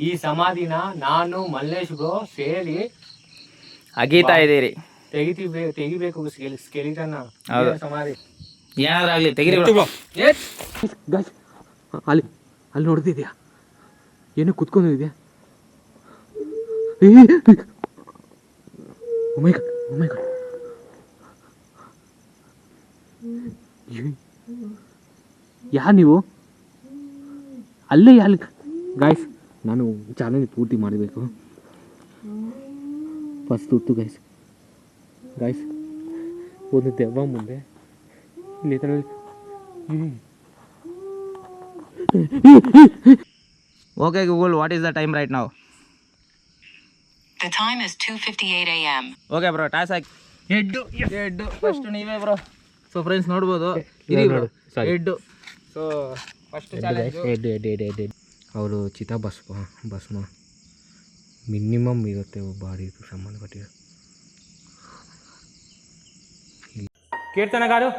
ಈ ಸಮಾಧಿನ ನಾನು ಮಲ್ಲೇಶ್ ಬ್ರೋ ಸೇರಿ ಅಗೀತಾ ಇದ್ದೀರಿ. ತೆಗಿಬೇಕು ಸ್ಕೆಲಿಟನ್ ಸಮಾಧಿ ಏನಾದ್ರೂ ಆಗ್ಲಿ ತೆಗಿರಿ. ಅಲ್ಲಿ ಅಲ್ಲಿ ನೋಡ್ತಿದ್ಯಾ ಏನು ಕುತ್ಕೊಂಡಿದ್ಯಾ? ಯಾರು ನೀವು? ಅಲ್ಲೇ ಅಲ್ಲಿ ಗಾಯ್ಸ್, ನಾನು ಚಾಲೆಂಜ್ ಪೂರ್ತಿ ಮಾಡಬೇಕು. ಫಸ್ಟ್ ಹೊತ್ತು ಗಾಯ್ಸ್ ಒಂದು ದೆವ್ವ ಮುಂದೆ ಇಲ್ಲಿ ಥರ. Okay Google, what is the time right now? The time is 2:58 a.m. Okay bro, toss hockey. Head first ನೀವೇ ಬ್ರೋ. ಸೊ ಫ್ರೆಂಡ್ಸ್ ನೋಡ್ಬೋದು, head. So first challenge head. ಅವರು ಭಸ್ಮ ಮಿನಿಮಮ್ ಇರುತ್ತೆ ಬಾಡಿಗೆ ಸಂಬಂಧಪಟ್ಟಿರೋ. ಕೀರ್ತನಗಾರು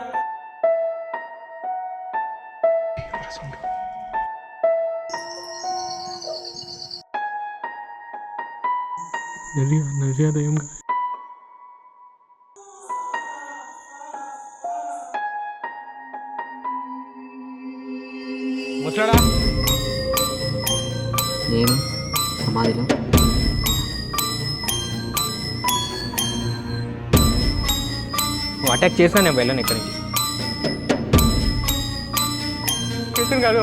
ముసలాడా నేను సమాధిలో అటాక్ చేసినా నేను వెళ్ళను ఇక్కడి నుంచి. కీర్తన్ కాదు,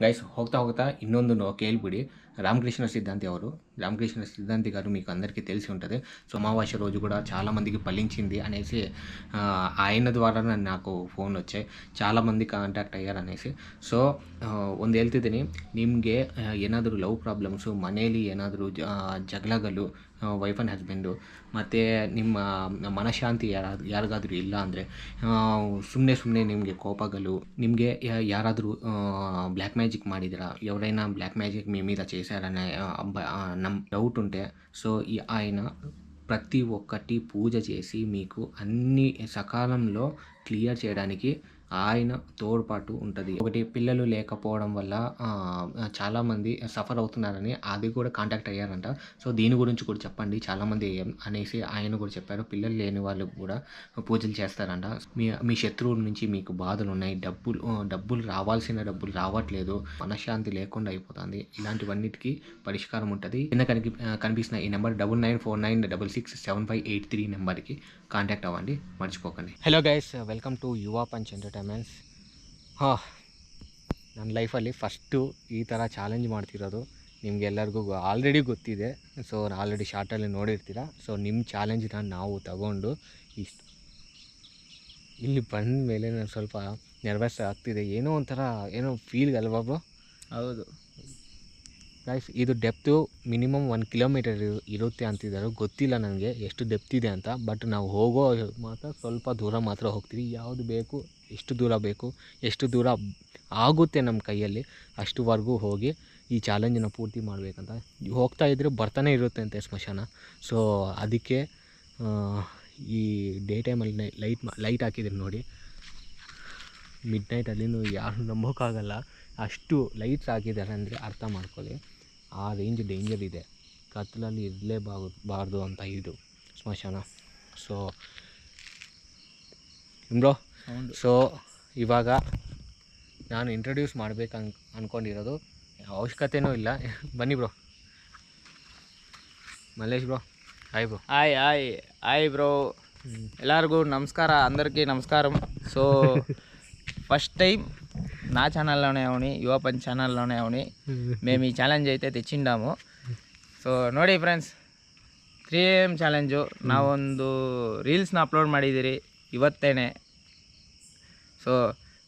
ಗೈಸ್ ಹೋಗ್ತಾ ಇನ್ನೊಂದು ಕೇಳಿಬಿಡಿ. రామకృష్ణ సిద్ధాంతి గారు మీకు అందరికీ తెలిసి ఉంటుంది. సో అమావాస్య రోజు కూడా చాలామందికి ఫలించింది అనేసి ఆయన ద్వారా నాకు ಫೋನ್ వచ్చాయి, చాలామంది ಕಾಂಟ್ಯಾಕ್ಟ್ ಅಯ್ಯಾರ అనేసి. ಸೊ ಒಂದು ಹೇಳ್ತಿದ್ದೀನಿ, ನಿಮಗೆ ಏನಾದರೂ ಲವ್ ಪ್ರಾಬ್ಲಮ್ಸು, ಮನೇಲಿ ಏನಾದರೂ ಜಗಳಗಳು, ವೈಫ್ ಆ್ಯಂಡ್ ಹಸ್ಬೆಂಡು, ಮತ್ತು ನಿಮ್ಮ ಮನಃಶಾಂತಿ ಯಾರಿಗಾದರೂ ಇಲ್ಲ ಅಂದರೆ, ಸುಮ್ಮನೆ ನಿಮಗೆ ಕೋಪಗಳು, ನಿಮಗೆ ಯಾರಾದರೂ ಬ್ಲ್ಯಾಕ್ ಮ್ಯಾಜಿಕ್ ಮಾಡಿದ್ದೀರಾ, ఎవరైనా బ్లాక్ మ్యాజిక్ మీ మీద చేశారనే డౌట్ ఉంటే, సో ఆయన ప్రతి ఒక్కటి పూజ చేసి మీకు అన్ని సకాలంలో క్లియర్ చేయడానికి ఆయన తోడ్పాటు ఉంటుంది. ఒకటి, పిల్లలు లేకపోవడం వల్ల చాలామంది సఫర్ అవుతున్నారని అది కూడా కాంటాక్ట్ అయ్యారంట. సో దీని గురించి కూడా చెప్పండి చాలామంది అనేసి ఆయన కూడా చెప్పారు. పిల్లలు లేని వాళ్ళు కూడా పూజలు చేస్తారంట. మీ శత్రువుల నుంచి మీకు బాధలు ఉన్నాయి, డబ్బులు రావాల్సిన డబ్బులు రావట్లేదు, మనశ్శాంతి లేకుండా అయిపోతుంది, ఇలాంటివన్నిటికీ పరిష్కారం ఉంటుంది. కింద కనిపిస్తున్న ఈ నెంబర్ 9949667583 నెంబర్కి కాంటాక్ట్ అవ్వండి, మర్చిపోకండి. హలో గైస్, వెల్కమ్ టు ಯುವ ಪಂಚ್ ಎಂಟರ್ಟೈನ್ಮೆಂಟ್ಸ್. ನನ್ನ ಲೈಫಲ್ಲಿ ಫಸ್ಟು ಈ ಥರ ಚಾಲೆಂಜ್ ಮಾಡ್ತಿರೋದು. ನಿಮಗೆಲ್ಲರಿಗೂ ಆಲ್ರೆಡಿ ಗೊತ್ತಿದೆ, ಸೊ ಆಲ್ರೆಡಿ ಶಾರ್ಟಲ್ಲಿ ನೋಡಿರ್ತೀರ. ಸೊ ನಿಮ್ಮ ಚಾಲೆಂಜ್ನ ನಾವು ತಗೊಂಡು ಇಲ್ಲಿ ಬಂದ ಮೇಲೆ ನಾನು ಸ್ವಲ್ಪ ನರ್ವಸ್ ಆಗ್ತಿದೆ, ಏನೋ ಒಂಥರ ಫೀಲ್ ಅಲ್ವಾ ಬ್ರೋ? ಹೌದು ಗೈಸ್, ಇದು ಡೆಪ್ತು ಮಿನಿಮಮ್ 1 ಕಿಲೋಮೀಟರ್ ಇರುತ್ತೆ ಅಂತಿದ್ದಾರೆ. ಗೊತ್ತಿಲ್ಲ ನನಗೆ ಎಷ್ಟು ಡೆಪ್ತ್ ಇದೆ ಅಂತ, ಬಟ್ ನಾವು ಹೋಗೋ ಮಾತ್ರ ಸ್ವಲ್ಪ ದೂರ ಮಾತ್ರ ಹೋಗ್ತೀವಿ. ಯಾವುದು ಬೇಕು, ಎಷ್ಟು ದೂರ ಬೇಕು, ಎಷ್ಟು ದೂರ ಆಗುತ್ತೆ ನಮ್ಮ ಕೈಯಲ್ಲಿ ಅಷ್ಟುವರೆಗೂ ಹೋಗಿ ಈ ಚಾಲೆಂಜನ್ನು ಪೂರ್ತಿ ಮಾಡಬೇಕಂತ. ಹೋಗ್ತಾ ಇದ್ದರೆ ಬರ್ತಾನೆ ಇರುತ್ತೆ ಅಂತೆ ಸ್ಮಶಾನ. ಸೊ ಅದಕ್ಕೆ ಈ ಡೇ ಟೈಮಲ್ಲಿ ಲೈಟ್ ಹಾಕಿದ್ದೀನಿ ನೋಡಿ. ಮಿಡ್ ನೈಟಲ್ಲಿನೂ ಯಾರು ನಂಬೋಕ್ಕಾಗಲ್ಲ, ಅಷ್ಟು ಲೈಟ್ಸ್ ಹಾಕಿದ್ದಾರೆ ಅಂದರೆ ಅರ್ಥ ಮಾಡ್ಕೊಳ್ಳಿ, ಆ ರೇಂಜ್ ಡೇಂಜರ್ ಇದೆ. ಕತ್ತಲಲ್ಲಿ ಇರಲೇಬಾರ್ದು ಅಂತ ಇದು ಸ್ಮಶಾನ. ಸೊ ಬ್ರೋ, ಸೊ ಇವಾಗ ನಾನು ಇಂಟ್ರೊಡ್ಯೂಸ್ ಮಾಡಬೇಕು ಅಂದ್ಕೊಂಡಿರೋದು, ಅವಶ್ಯಕತೆಯೂ ಇಲ್ಲ, ಬನ್ನಿ bro. Mallesh bro, hi bro. Hi bro, ఎల్లరిಗೂ నమస్కార, అందరికీ నమస్కారం. సో ఫస్ట్ టైం నా ఛానల్లోనే అవని, యువ పంచ్ ఛానల్లోనే అవని మేము ఈ ఛాಲೆಂಜ್ అయితే తెచ్చిండాము. ಸೊ ನೋಡಿ ಫ್ರೆಂಡ್ಸ್, 3am ಚಾಲೆಂಜು ನಾವೊಂದು ರೀಲ್ಸ್ನ ಅಪ್ಲೋಡ್ ಮಾಡಿದ್ದೀರಿ ಇವತ್ತೇನೆ. ಸೊ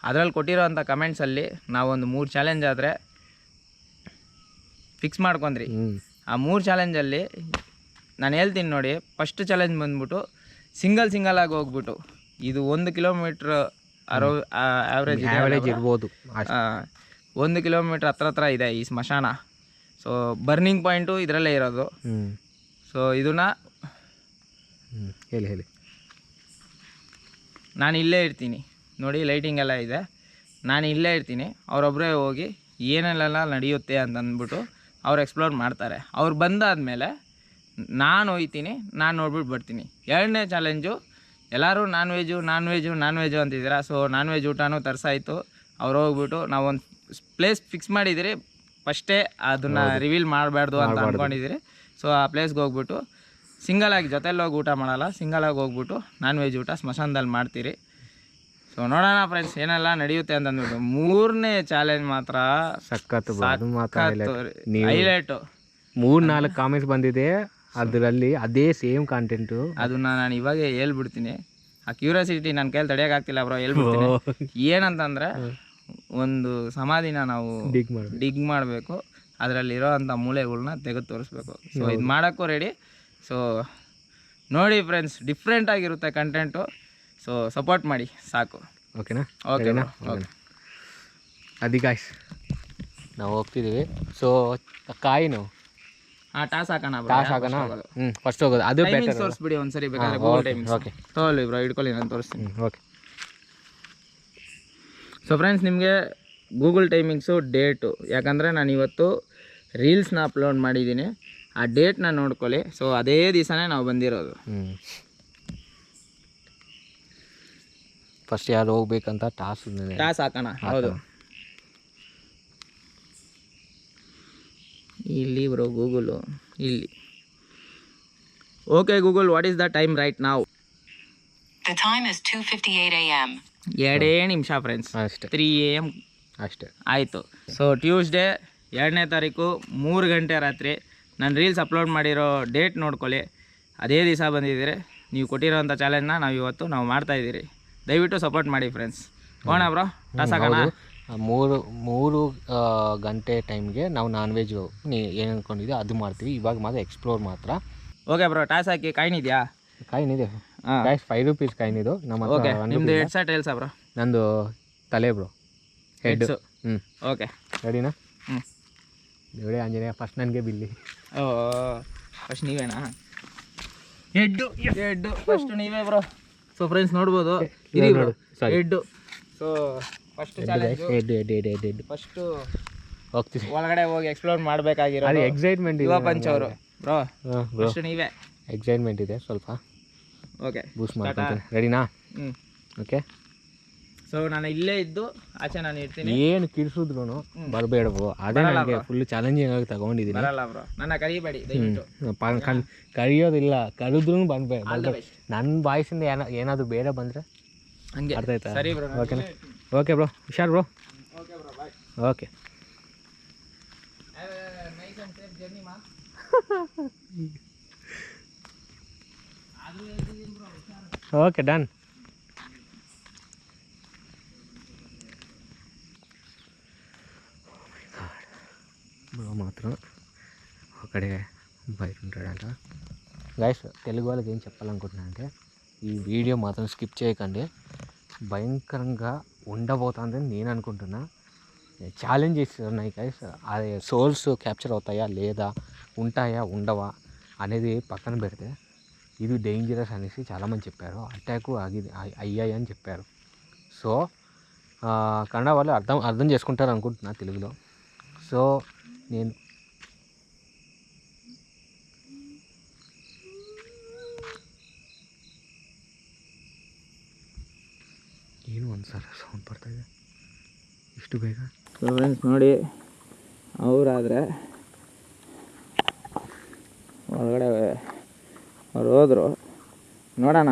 ಅದರಲ್ಲಿ ಕೊಟ್ಟಿರೋವಂಥ ಕಮೆಂಟ್ಸಲ್ಲಿ ನಾವೊಂದು 3 ಚಾಲೆಂಜ್ ಆದರೆ ಫಿಕ್ಸ್ ಮಾಡ್ಕೊಂಡ್ರಿ. ಆ 3 ಚಾಲೆಂಜಲ್ಲಿ ನಾನು ಹೇಳ್ತೀನಿ ನೋಡಿ. ಫಸ್ಟ್ ಚಾಲೆಂಜ್ ಬಂದ್ಬಿಟ್ಟು ಸಿಂಗಲ್ ಆಗಿ ಹೋಗ್ಬಿಟ್ಟು ಇದು 1 ಕಿಲೋಮೀಟ್ರ್ ಆವ್ರೇಜ್ ಆ್ಯಾವರೇಜ್ ಇರ್ಬೋದು ಅಷ್ಟು. 1 ಕಿಲೋಮೀಟ್ರ್ ಹತ್ರ ಇದೆ ಈ ಸ್ಮಶಾನ. ಸೊ ಬರ್ನಿಂಗ್ ಪಾಯಿಂಟು ಇದರಲ್ಲೇ ಇರೋದು. ಸೊ ಇದನ್ನು ಹೇಳಿ ನಾನು ಇಲ್ಲೇ ಇರ್ತೀನಿ ನೋಡಿ, ಲೈಟಿಂಗ್ ಎಲ್ಲ ಇದೆ, ನಾನು ಇಲ್ಲೇ ಇರ್ತೀನಿ. ಅವರೊಬ್ಬರೇ ಹೋಗಿ ಏನೆಲ್ಲ ನಡೆಯುತ್ತೆ ಅಂತಂದ್ಬಿಟ್ಟು ಅವ್ರು ಎಕ್ಸ್ಪ್ಲೋರ್ ಮಾಡ್ತಾರೆ. ಅವ್ರು ಬಂದಾದಮೇಲೆ ನಾನು ಹೋಗ್ತೀನಿ, ನಾನು ನೋಡ್ಬಿಟ್ಟು ಬರ್ತೀನಿ. 2ನೇ ಚಾಲೆಂಜು, ಎಲ್ಲರೂ ನಾನ್ ವೆಜ್ಜು ಅಂತಿದ್ದೀರಾ. ಸೊ ನಾನ್ ವೆಜ್ ಊಟನೂ ತರಿಸಾಯ್ತು. ಅವ್ರು ಹೋಗ್ಬಿಟ್ಟು ನಾವೊಂದು ಪ್ಲೇಸ್ ಫಿಕ್ಸ್ ಮಾಡಿದ್ದೀರಿ, ಫಸ್ಟೇ ಅದನ್ನು ರಿವೀಲ್ ಮಾಡಬಾರ್ದು ಅಂತ ಅಂದ್ಕೊಂಡಿದ್ದೀರಿ. ಸೊ ಆ ಪ್ಲೇಸ್ಗೆ ಹೋಗ್ಬಿಟ್ಟು ಸಿಂಗಲಾಗಿ ಜೊತೆಲಿ ಹೋಗಿ ಊಟ ಮಾಡಲ್ಲ, ಸಿಂಗಲಾಗಿ ಹೋಗ್ಬಿಟ್ಟು ನಾನ್ ವೆಜ್ ಊಟ ಸ್ಮಶಾನದಲ್ಲಿ ಮಾಡ್ತೀರಿ. ಸೊ ನೋಡೋಣ ಫ್ರೆಂಡ್ಸ್ ಏನೆಲ್ಲ ನಡೆಯುತ್ತೆ ಅಂತಂದ್ಬಿಟ್ಟು. 3ನೇ ಚಾಲೆಂಜ್ ಮಾತ್ರ ಸಖತ್ತು ಹೈಲೈಟು. 3-4 ಕಾಮೆಂಟ್ಸ್ ಬಂದಿದೆ, ಅದರಲ್ಲಿ ಅದೇ ಸೇಮ್ ಕಾಂಟೆಂಟು. ಅದನ್ನ ನಾನು ಇವಾಗ ಹೇಳ್ಬಿಡ್ತೀನಿ. ಆ ಕ್ಯೂರಿಯಾಸಿಟಿ ನನ್ನ ಕೈಯಲ್ಲಿ ತಡೆಯೋಕ್ಕಾಗ್ತಿಲ್ಲ ಬ್ರೋ, ಹೇಳ್ಬಿಡ್ತೀನಿ. ಏನಂತಂದರೆ, ಒಂದು ಸಮಾಧಿನ ನಾವು ಡಿಗ್ ಮಾಡಬೇಕು, ಅದರಲ್ಲಿರೋ ಅಂಥ ಮೂಳೆಗಳ್ನ ತೆಗೆದು ತೋರಿಸ್ಬೇಕು. ಸೊ ಇದು ಮಾಡೋಕ್ಕೂ ರೆಡಿ. ಸೊ ನೋಡಿ ಫ್ರೆಂಡ್ಸ್, ಡಿಫ್ರೆಂಟ್ ಆಗಿರುತ್ತೆ ಕಂಟೆಂಟು. ಸೊ ಸಪೋರ್ಟ್ ಮಾಡಿ ಸಾಕು. ಓಕೆನಾ? ಓಕೆನಾ? ಓಕೆ. ಗಾಯ್ಸ್ ನಾವು ಹೋಗ್ತಿದ್ದೀವಿ. ಸೊ ಕಾಯಿನು ಟಾಸ್ ಹಾಕೋಣ ಫಸ್ಟ್ ಹೋಗೋದು, ಅದು ಬೆಟರ್. ತೋರಿಸ್ಬಿಡಿ ಒಂದ್ಸರಿ ಬೇಕಾದ್ರೆ ಗೂಗಲ್ ಟೈಮಿಂಗ್ಸ್. ಓಕೆ ತೊಗೊಳ್ಳಿ ಬ್ರೋ, ಇಟ್ಕೊಳ್ಳಿ, ನಾನು ತೋರಿಸ್ತೀನಿ. ಓಕೆ. ಸೊ ಫ್ರೆಂಡ್ಸ್, ನಿಮಗೆ ಗೂಗಲ್ ಟೈಮಿಂಗ್ಸು ಡೇಟು, ಯಾಕಂದರೆ ನಾನು ಇವತ್ತು ರೀಲ್ಸ್ನ ಅಪ್ಲೋಡ್ ಮಾಡಿದ್ದೀನಿ, ಆ ಡೇಟ್ನ ನೋಡ್ಕೊಳ್ಳಿ. ಸೊ ಅದೇ ದಿವಸನೇ ನಾವು ಬಂದಿರೋದು. ಫಸ್ಟ್ ಯಾರು ಹೋಗ್ಬೇಕಂತ ಟಾಸ್ ಹಾಕೋಣ. ಹೌದು, ಇಲ್ಲಿ ಬ್ರೋ ಗೂಗಲು, ಇಲ್ಲಿ. Okay Google, what is the time right ನಾವು? The time is 2:58 a.m. 2 ನಿಮಿಷ ಫ್ರೆಂಡ್ಸ್, ಅಷ್ಟೇ, 3 AM ಅಷ್ಟೇ ಆಯಿತು. ಸೊ ಟ್ಯೂಸ್ಡೇ 2ನೇ ತಾರೀಕು 3 ಗಂಟೆ ರಾತ್ರಿ ನಾನು ರೀಲ್ಸ್ ಅಪ್ಲೋಡ್ ಮಾಡಿರೋ ಡೇಟ್ ನೋಡ್ಕೊಳ್ಳಿ. ಅದೇ ದಿವಸ ಬಂದಿದ್ದೀರಿ. ನೀವು ಕೊಟ್ಟಿರೋಂಥ ಚಾಲೆಂಜ್ನ ನಾವು ಮಾಡ್ತಾಯಿದ್ದೀರಿ. ದಯವಿಟ್ಟು ಸಪೋರ್ಟ್ ಮಾಡಿ ಫ್ರೆಂಡ್ಸ್. ಹೋಗೋಣ ಬ್ರೋ, ಟಾಸ್ ಹಾಕೋಣ. 3 ಗಂಟೆ ಟೈಮ್ಗೆ ನಾವು ನಾನ್ ವೆಜ್ ಏನು ಅಂದ್ಕೊಂಡಿದ್ದೀವಿ ಅದು ಮಾಡ್ತೀವಿ. ಇವಾಗ ಮಾತ್ರ ಎಕ್ಸ್ಪ್ಲೋರ್ ಮಾತ್ರ. ಓಕೆ ಬ್ರೋ, ಟಾಸ್ ಹಾಕಿ. ಕಾಯಿನಿದೆಯಾ? ಕಾಯಿನಿದೆ ಗಾಯ್ಸ್, 5 ರೂಪೀಸ್ ಕಾಯಿನಿದು ನಮ್ಮ ಹತ್ರ. ಓಕೆ, ನಿಮ್ಮದು ಹೆಡ್ ಸೆಟ್ ಹೇಳ್ಸಾ ಬ್ರೋ? ನಂದು ತಲೆ ಬ್ರೋ, ಹೆಡ್. ಓಕೆ, ರೆಡಿನಾ? ದೇವರೇ ಆಂಜನೇಯ, ಫಸ್ಟ್ ನನಗೆ ಬಿಲ್ಲಿ. ಓ, ಫಸ್ಟ್ ನೀವೇನಾ? ಹೆಡ್ಡು ಫಸ್ಟ್ ನೀವೇ ಬ್ರೋ. ಸೊ ಫ್ರೆಂಡ್ಸ್ ನೋಡ್ಬೋದು, head. So first challenge head. First ಹೋಗ್ತೀವಿ, ಒಳಗಡೆ ಹೋಗಿ ಎಕ್ಸ್ಪ್ಲೋರ್ ಮಾಡಬೇಕಾಗಿರೋ ಎಕ್ಸೈಟ್ಮೆಂಟ್ ಯುವ ಪಂಚ್ ಅವರು. ಬ್ರೋ ಫಸ್ಟ್ ನೀವೇ. ಎಕ್ಸೈಟ್ಮೆಂಟ್ ಇದೆ ಸ್ವಲ್ಪ. ಓಕೆ, ಬೂಸ್ಟ್ ಮಾಡ್ಕೊಂತೀನಿ. ರೆಡಿನಾ? ಓಕೆ. ಸೊ ನಾನು ಇಲ್ಲೇ ಇದ್ದು ಆಚೆ ನಾನು ಇರ್ತೀನಿ. ಏನು ಕಿರಿಸಿದ್ರು ಬರಬೇಡವು, ಅದೇ ನನಗೆ ಫುಲ್ ಚಾಲೆಂಜಿಂಗ್ ಆಗಿ ತಗೊಂಡಿದ್ದೀನಿ. ಬರಲ್ಲ ಬ್ರೋ, ನನ್ನ ಕರಿಬೇಡಿ ದಯವಿಟ್ಟು. ಕರಿಯೋದಿಲ್ಲ, ಕರೆದ್ರೂ ಬಂದ್ಬೇಡ. ನನ್ನ ಬಾಯ್ಸಿಂದ ಏನಾದರೂ ಬೇರೆ ಬಂದರೆ ಹಂಗೆ ಅರ್ಥ ಆಯ್ತಾ? ಸರಿ ಬ್ರೋ. ಓಕೆನಾ? ಓಕೆ ಬ್ರೋ, ಹುಷಾರು bro. Okay bro, bye. Okay. Nice and safe journey ಮಾ. Okay, done. బ్రో మాత్రం ఒకడే బయట ఉంటాడంట. గైస్, తెలుగు వాళ్ళకి ఏం చెప్పాలనుకుంటున్నా అంటే, ఈ వీడియో మాత్రం స్కిప్ చేయకండి. భయంకరంగా ఉండబోతుందని నేను అనుకుంటున్నా. ఛాలెంజెస్ ఉన్నాయి గైస్, అది సోల్స్ క్యాప్చర్ అవుతాయా లేదా, ఉంటాయా ఉండవా అనేది పక్కన పెడితే, ఇది డేంజరస్ అనేసి చాలామంది చెప్పారు. అటాక్ అయ్యాయి అని చెప్పారు. సో కన్నడ వాళ్ళు అర్థం చేసుకుంటారు అనుకుంటున్నా తెలుగులో. సో నేను ಏನು ಒಂದ್ಸಲ ಸೌಂಡ್ ಬರ್ತಾಯಿದೆ ಇಷ್ಟು ಬೇಗ. ಫ್ರೆಂಡ್ಸ್ ನೋಡಿ, ಅವರಾದರೆ ಹೊರಗಡೆ ಅವ್ರು ಹೋದರು. ನೋಡೋಣ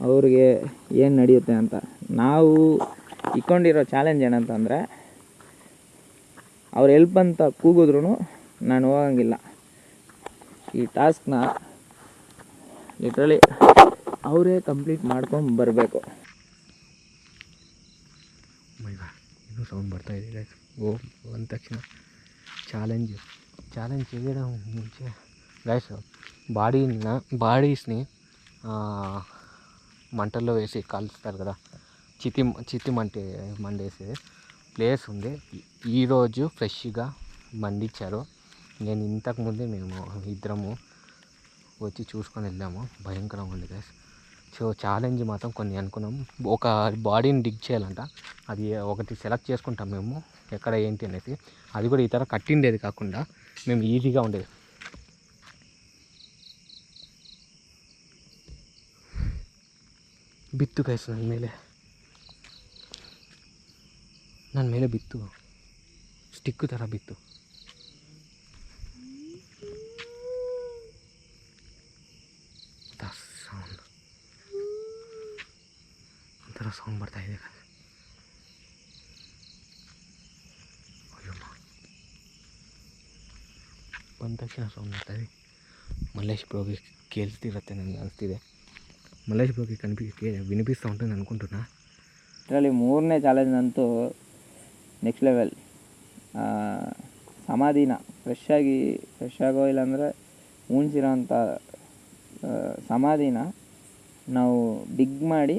ಅವ್ರಿಗೆ ಏನು ನಡೆಯುತ್ತೆ ಅಂತ. ನಾವು ಇಟ್ಕೊಂಡಿರೋ ಚಾಲೆಂಜ್ ಏನಂತಂದರೆ, ಅವ್ರು ಹೆಲ್ಪ್ ಅಂತ ಕೂಗಿದ್ರು ನಾನು ಹೋಗಂಗಿಲ್ಲ. ಈ ಟಾಸ್ಕ್ನ ಲಿಟ್ರಲಿ ಅವರೇ ಕಂಪ್ಲೀಟ್ ಮಾಡ್ಕೊಂಡು ಬರಬೇಕು. ಇನ್ನೂ ಸೌಂಡ್ ಬರ್ತಾಯಿದೆ ಗೈಸ್. ಅಂದ ತಕ್ಷಣ ಚಾಲೆಂಜ್ చేయడం ಮುಂಚೆ గైస్, బాడీస్ని మంటల్లో వేసి కాల్స్తారు కదా, చిత్తి మండేసే ప్లేస్ ఉంది. ఈరోజు ఫ్రెష్గా మండించారు. నేను ఇంతకుముందే మేము ఇద్దరము వచ్చి చూసుకొని వెళ్ళాము. భయంకరంగా ఉంది గైస్. సో ఛాలెంజ్ మాత్రం కొన్ని అనుకున్నాం. ఒక బాడీని డిగ్ చేయాలంట. అది ఒకటి సెలెక్ట్ చేసుకుంటాం మేము ఎక్కడ ఏంటి అనేసి. అది కూడా ఈ తర కట్టిండేది కాకుండా మేము ఈజీగా ఉండేది. ಬಿತ್ತು ಗೈಸ್ ನನ್ನ ಮೇಲೆ ಬಿತ್ತು, ಸ್ಟಿಕ್ಕು ಥರ ಬಿತ್ತು. ಸೌಂಡ್ ಒಂಥರ ಸೌಂಡ್ ಬರ್ತಾಯಿದೆ. ಬಂದ ತಕ್ಷಣ ಸೌಂಡ್ ಮಾಡ್ತಾಯಿದೆ. ಮಲ್ಲೇಶ್ ಬ್ರೋಗೆ ಕೇಳಿಸ್ತಿರತ್ತೆ ನನಗೆ ಅನಿಸ್ತಿದೆ. ಮಲ್ಲೇಶ್ ಬ್ರೋಗೆ ವಿನಿಪಿಸ್ತಾ ఉంటుంది అనుకుంటున్నా. ಇದರಲ್ಲಿ 3ನೇ ಚಾಲೆಂಜ್ ಅಂತೂ ನೆಕ್ಸ್ಟ್ ಲೆವೆಲ್. ಸಮಾಧಿನ ಫ್ರೆಶ್ ಆಗೋ ಇಲ್ಲಾಂದರೆ ಉಣ್ಸಿರೋಂಥ ಸಮಾಧಿನ ನಾವು ಡಿಗ್ ಮಾಡಿ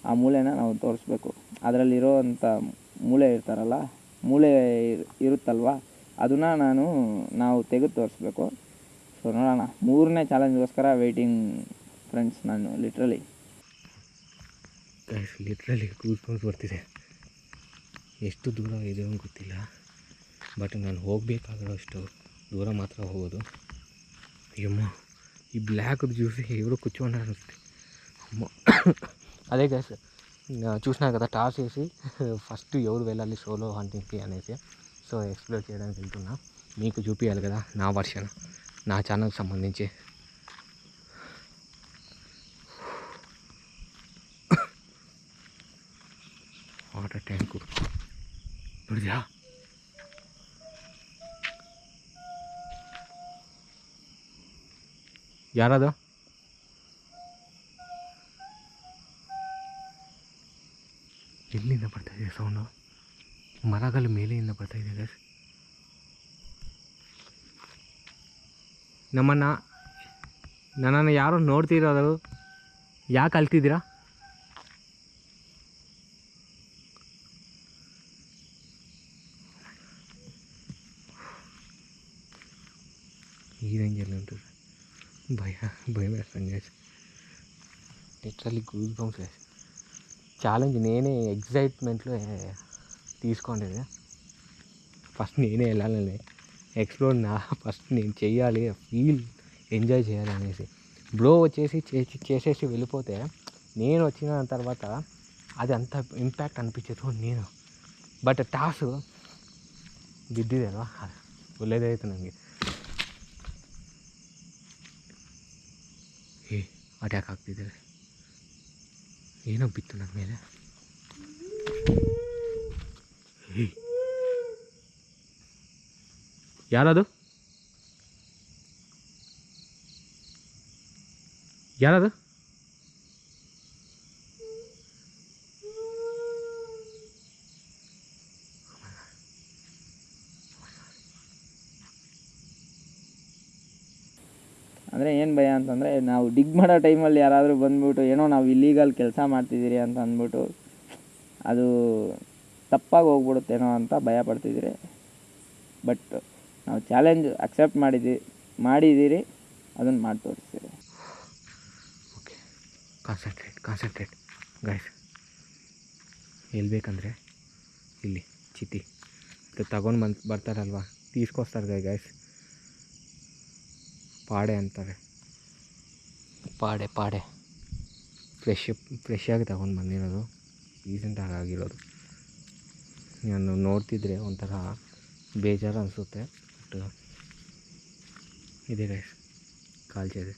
ಆ ಮೂಳೆನ ನಾವು ತೋರಿಸ್ಬೇಕು. ಅದರಲ್ಲಿರೋವಂಥ ಮೂಳೆ ಇರುತ್ತಲ್ವ, ಅದನ್ನು ನಾವು ತೆಗೆದು ತೋರಿಸ್ಬೇಕು. ಸೊ ನೋಡೋಣ, 3ನೇ ಚಾಲೆಂಜ್ಗೋಸ್ಕರ ವೆಯ್ಟಿಂಗ್ ಫ್ರೆಂಡ್ಸ್. ನಾನು ಲಿಟ್ರಲಿ ಗೂಸ್ಬಂಪ್ಸ್ ಬರ್ತಿದೆ. ಎಷ್ಟು ದೂರ ಇದೆ ಅಂತ ಗೊತ್ತಿಲ್ಲ, ಬಟ್ ನಾನು ಹೋಗಬೇಕಾಗಿರೋಷ್ಟು ದೂರ ಮಾತ್ರ ಹೋಗೋದು. ಅಯ್ಯಮ್ಮ, ఈ బ్లాక్ చూసి ఎవరో కూర్చోండి అనిపిస్తుంది. అమ్మ, అదే గైస్ చూసినా కదా టాస్ వేసి ఫస్ట్ ఎవరు వెళ్ళాలి సోలో హంటింగ్కి అనేసి. సో ఎక్స్ప్లోర్ చేయడానికి వెళ్తున్నా. మీకు చూపించాలి కదా నా వర్షన్, నా ఛానల్కి సంబంధించి. ವಾಟರ್ ಟ್ಯಾಂಕು ನೋಡಿದ್ಯಾ? ಯಾರದು? ಎಲ್ಲಿಂದ ಬರ್ತಾಯಿದೆ ಸೌಂಡು? ಮರಗಳ ಮೇಲೆಯಿಂದ ಬರ್ತಾಯಿದೆ ಗೈಸ್. ನನ್ನನ್ನು ಯಾರೋ ನೋಡ್ತಿರೋದು, ಯಾಕೆ ಅಳ್ತಿದ್ದೀರಾ? ಈ ರೇಂಜಲ್ಲಿ ಉಂಟು. భయం వేస్తుంది guys. Literally goose bumps guys. Challenge నేనే ఎగ్జైట్మెంట్లో తీసుకోండి. ఫస్ట్ నేనే వెళ్ళాలని ఎక్స్ప్లోర్ ఫస్ట్ నేను చెయ్యాలి, ఎంజాయ్ చేయాలి అనేసి. బ్రో వచ్చేసి చేసేసి వెళ్ళిపోతే నేను వచ్చిన తర్వాత అది అంత ఇంపాక్ట్ అనిపించదు నేను. బట్ టాస్ ಬಿದ್ದಿದೆಲ್ವಾ, ಒಳ್ಳೆಯದಾಯಿತು ನನಗೆ. ಅಟ್ಯಾಕ್ ಆಗ್ತಿದ್ದಾರೆ. ಏನೋ ಬಿತ್ತು ನನ್ನ ಮೇಲೆ. ಯಾರದು? ಅಂದರೆ ಏನು ಭಯ ಅಂತಂದರೆ, ನಾವು ಡಿಗ್ ಮಾಡೋ ಟೈಮಲ್ಲಿ ಯಾರಾದರೂ ಬಂದುಬಿಟ್ಟು ಏನೋ ನಾವು ಇಲ್ಲೀಗಲ್ ಕೆಲಸ ಮಾಡ್ತಿದ್ದೀರಿ ಅಂತ ಅಂದ್ಬಿಟ್ಟು ಅದು ತಪ್ಪಾಗಿ ಹೋಗ್ಬಿಡುತ್ತೇನೋ ಅಂತ ಭಯ ಪಡ್ತಿದ್ದೀರಿ. ಬಟ್ ನಾವು ಚಾಲೆಂಜ್ ಅಕ್ಸೆಪ್ಟ್ ಮಾಡಿದ್ದೀರಿ, ಅದನ್ನು ಮಾಡಿ ತೋರಿಸ್ತೀರಿ. Okay, concentrate guys. ಹೇಳ್ಬೇಕಂದ್ರೆ ಇಲ್ಲಿ ಚಿತಿ ತಗೊಂಡು ಬರ್ತಾರಲ್ವ, ತೀಸ್ಕೊಸ್ತಾರೆ ಗೈಸ್. ಪಾಡೆ ಅಂತಾರೆ, ಪಾಡೆ ಫ್ರೆಶ್ ಆಗಿ ತಗೊಂಡು ಬಂದಿರೋದು, ರೀಸೆಂಟಾಗಿ ಆಗಿರೋದು. ನಾನು ನೋಡ್ತಿದ್ರೆ ಒಂಥರ ಬೇಜಾರು ಅನಿಸುತ್ತೆ. ಬಟ್ ಇದೆ ಗೈಸ್, ಕಾಲ್ಚಿದೆ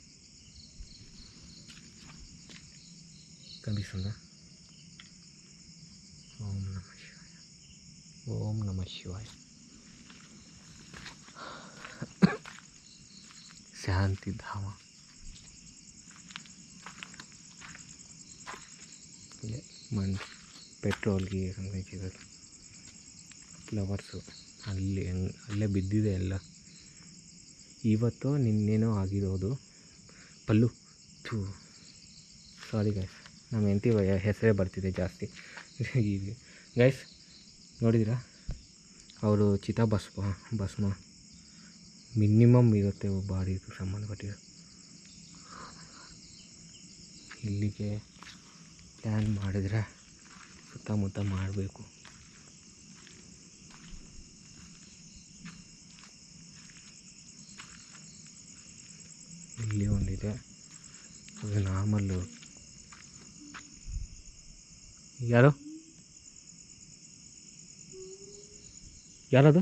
ಕನಿಸುಂದ. ಓಂ ನಮಃ ಶಿವಾಯ. ಶಾಂತಿಧಾಮ. ಇಲ್ಲೇ ಪೆಟ್ರೋಲ್ಗೆ ಸಂಬಂಧಿಸಿರೋದು ಫ್ಲವರ್ಸು ಅಲ್ಲೇ ಬಿದ್ದಿದೆ ಎಲ್ಲ. ಇವತ್ತು ನಿನ್ನೇನೋ ಆಗಿರೋದು. ಪಲ್ಲು ಸಾರಿ ಗೈಸ್. ನಮ್ಮ ಹೆಂಡತಿ ಹೆಸರೇ ಬರ್ತಿದೆ ಜಾಸ್ತಿ. ಗೈಸ್ ನೋಡಿದಿರಾ, ಅವರು ಭಸ್ಮ ಮಿನಿಮಮ್ ಇರುತ್ತೆ ಬಾಡಿಗೆ ಸಂಬಂಧಪಟ್ಟಿರೋ. ಇಲ್ಲಿಗೆ ಪ್ಲ್ಯಾನ್ ಮಾಡಿದರೆ ಸುತ್ತಮುತ್ತ ಮಾಡಬೇಕು. ಇಲ್ಲಿ ಒಂದಿದೆ, ಅದು ನಾರ್ಮಲ್ಲು. ಯಾರದು?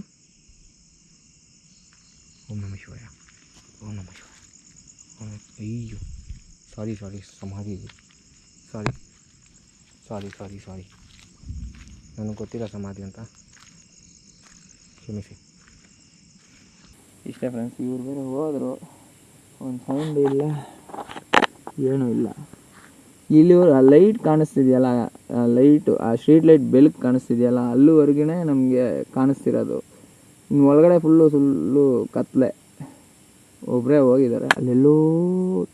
ಓಂ ನಮಃ ಶಿವಾಯ. ಅಯ್ಯೋ ಸಾರಿ ಸಮಾಧಿ. ಸಾರಿ ನನಗೆ ಗೊತ್ತಿಲ್ಲ ಸಮಾಧಿ ಅಂತ, ಕ್ಷಮಿಸಿ. ಇಷ್ಟೇ ಫ್ರೆಂಡ್ಸ್, ಇವ್ರು ಬೇರೆ ಹೋದರು, ಒಂದು ಸೌಂಡ್ ಇಲ್ಲ, ಏನೂ ಇಲ್ಲ. ಇಲ್ಲಿ ಆ ಲೈಟ್ ಕಾಣಿಸ್ತಿದೆಯಲ್ಲ, ಲೈಟು, ಆ ಸ್ಟ್ರೀಟ್ ಲೈಟ್ ಬೆಳಕು ಕಾಣಿಸ್ತಿದೆಯಲ್ಲ, ಅಲ್ಲಿವರೆಗೆ ನಮಗೆ ಕಾಣಿಸ್ತಿರೋದು. ಇನ್ನು ಒಳಗಡೆ ಫುಲ್ಲು ಕತ್ತಲೆ. ಒಬ್ಬರೇ ಹೋಗಿದ್ದಾರೆ, ಅಲ್ಲೆಲ್ಲೋ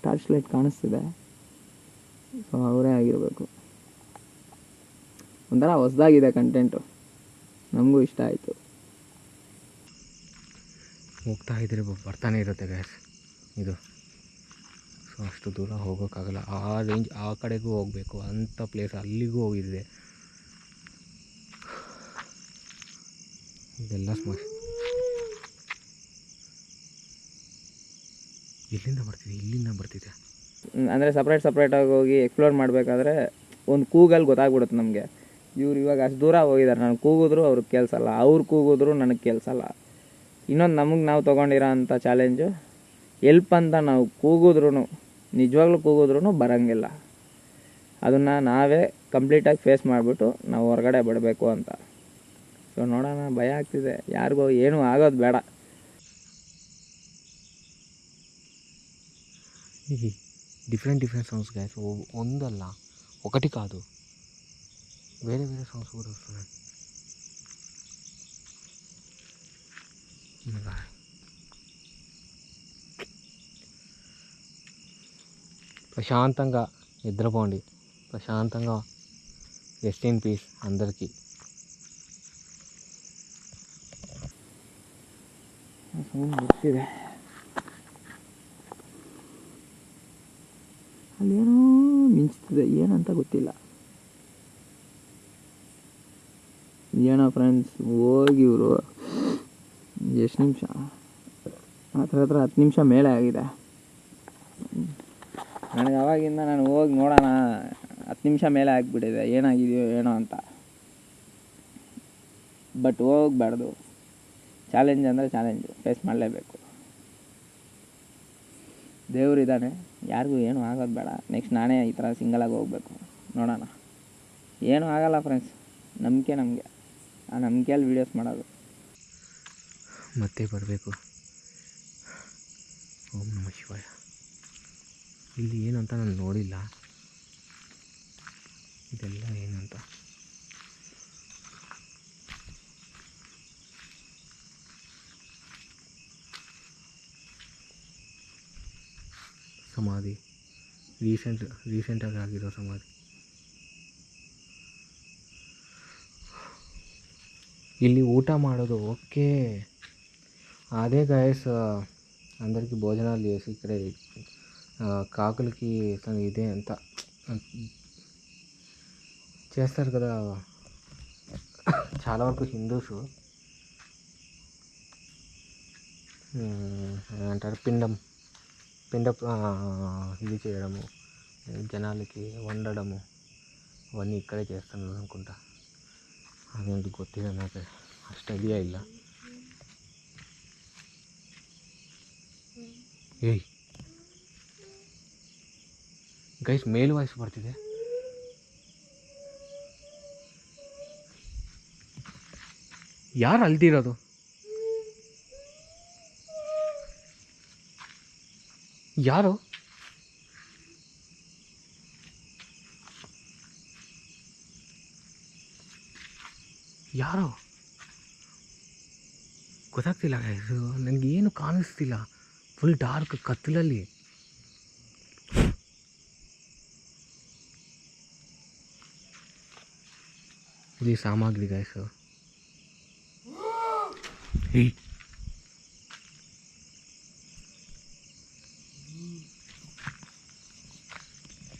ಟಾರ್ಚ್ ಲೈಟ್ ಕಾಣಿಸ್ತಿದೆ. ಸೊ ಅವರೇ ಆಗಿರಬೇಕು. ಒಂಥರ ಹೊಸದಾಗಿದೆ ಕಂಟೆಂಟು, ನಮಗೂ ಇಷ್ಟ ಆಯಿತು. ಹೋಗ್ತಾ ಇದ್ರೆ ಬರ್ತಾನೆ ಇರುತ್ತೆ ಗ್ಯಾಸ್ ಇದು. ಸೊ ಅಷ್ಟು ದೂರ ಹೋಗೋಕ್ಕಾಗಲ್ಲ, ಆ ರೇಂಜ್ ಆ ಕಡೆಗೂ ಹೋಗಬೇಕು ಅಂಥ ಪ್ಲೇಸ್, ಅಲ್ಲಿಗೂ ಹೋಗಿದ್ದೆ. ಇದೆಲ್ಲ ಇಲ್ಲಿಂದ ಬರ್ತಿದೆ. ಅಂದರೆ ಸಪ್ರೇಟಾಗಿ ಹೋಗಿ ಎಕ್ಸ್ಪ್ಲೋರ್ ಮಾಡಬೇಕಾದ್ರೆ ಒಂದು ಕೂಗಲ್ಲಿ ಗೊತ್ತಾಗ್ಬಿಡುತ್ತೆ ನಮಗೆ. ಇವ್ರು ಇವಾಗ ಅಷ್ಟು ದೂರ ಹೋಗಿದ್ದಾರೆ, ನಾನು ಕೂಗಿದ್ರು ಅವ್ರಿಗೆ ಕೇಳಿಸಲ್ಲ, ಅವ್ರು ಕೂಗಿದ್ರು ನನಗೆ ಕೇಳಿಸಲ್ಲ. ಇನ್ನೊಂದು ನಾವು ತೊಗೊಂಡಿರೋ ಅಂಥ ಚಾಲೆಂಜು, ಎಲ್ಪ್ ಅಂತ ನಾವು ನಿಜವಾಗ್ಲೂ ಕೂಗಿದ್ರೂ ಬರೋಂಗಿಲ್ಲ. ಅದನ್ನು ನಾವೇ ಕಂಪ್ಲೀಟಾಗಿ ಫೇಸ್ ಮಾಡಿಬಿಟ್ಟು ನಾವು ಹೊರಗಡೆ ಬಿಡಬೇಕು ಅಂತ. ಸೊ ನೋಡೋಣ, ಭಯ ಆಗ್ತಿದೆ, ಯಾರಿಗೂ ಏನೂ ಆಗೋದು ಬೇಡ. డిఫరెంట్ సాంగ్స్ గైస్, ಒಂದಲ್ಲ ఒకటి కాదు, వేరే సాంగ్స్ కూడా వస్తున్నాయి. ప్రశాంతంగా నిద్రపోండి, ప్రశాంతంగా రెస్ట్ ఇన్ పీస్ అందరికీ. ಗೊತ್ತಿದೆ ಅಲ್ಲೇನೋ ಮಿಂಚ್ತಿದೆ, ಏನಂತ ಗೊತ್ತಿಲ್ಲ. ಏನೋ ಫ್ರೆಂಡ್ಸ್, ಹೋಗಿ ಇವರು ಎಷ್ಟು ನಿಮಿಷ, ಹತ್ರ 10 ನಿಮಿಷ ಮೇಲೆ ಆಗಿದೆ. ನನಗೆ ಅವಾಗಿಂದ ನಾನು ಹೋಗಿ ನೋಡೋಣ, 10 ನಿಮಿಷ ಮೇಲೆ ಆಗಿಬಿಟ್ಟಿದೆ, ಏನಾಗಿದೆಯೋ ಏನೋ ಅಂತ. ಬಟ್ ಹೋಗಬಾರ್ದು, ಚಾಲೆಂಜ್ ಅಂದರೆ ಚಾಲೆಂಜು, ಫೇಸ್ ಮಾಡಲೇಬೇಕು. ದೇವರಿದ್ದಾನೆ, ಯಾರಿಗೂ ಏನೂ ಆಗೋದು ಬೇಡ. ನೆಕ್ಸ್ಟ್ ನಾನೇ ಈ ಥರ ಸಿಂಗಲಾಗಿ ಹೋಗಬೇಕು, ನೋಡೋಣ. ಏನೂ ಆಗಲ್ಲ ಫ್ರೆಂಡ್ಸ್, ನಂಬಿಕೆ ನಮಗೆ, ಆ ನಂಬಿಕೆಯಲ್ಲಿ ವೀಡಿಯೋಸ್ ಮಾಡೋದು. ಮತ್ತೆ ಬರಬೇಕು. ಓಂ ನಮಃ ಶಿವಾಯ. ಇಲ್ಲಿ ಏನಂತ ನಾನು ನೋಡಿಲ್ಲ, ಇದೆಲ್ಲ ಏನಂತ. ಸಮಾಧಿ ರೀಸೆಂಟಾಗಿ ಆಗಿರೋ ಸಮಾಧಿ. ಇಲ್ಲಿ ಊಟ ಮಾಡೋದು ఓకే, అదే గైస్ అందరికీ భోజనాలు చేసి ఇక్కడ కాకులకి ఇదే అంత చేస్తారు కదా. చాలా వరకు హిందూస్ ఏమంటారు, పిండం ఇది చేయడము, జనాలకి వండడము, అవన్నీ ఇక్కడే చేస్తున్నారు అనుకుంటಾ. ಅದಂತೂ ಗೊತ್ತಿಲ್ಲ, ನನಗೆ ಅಷ್ಟು ಐಡಿಯಾ ಇಲ್ಲ. ಏಯ್ ಗೈಸ್, ಮೇಲ್ ವಾಯ್ಸ್ ಬರ್ತಿದೆ. ಯಾರು ಅಲ್ದಿರೋದು? ಯಾರು? ಯಾರೋ ಗೊತ್ತಾಗ್ತಿಲ್ಲ ಗೈಸ್, ನನಗೇನು ಕಾಣಿಸ್ತಿಲ್ಲ, ಫುಲ್ ಡಾರ್ಕ್ ಕತ್ತಲಲ್ಲಿ. ಇಲ್ಲಿ ಸಾಮಗ್ರಿ ಗೈಸು.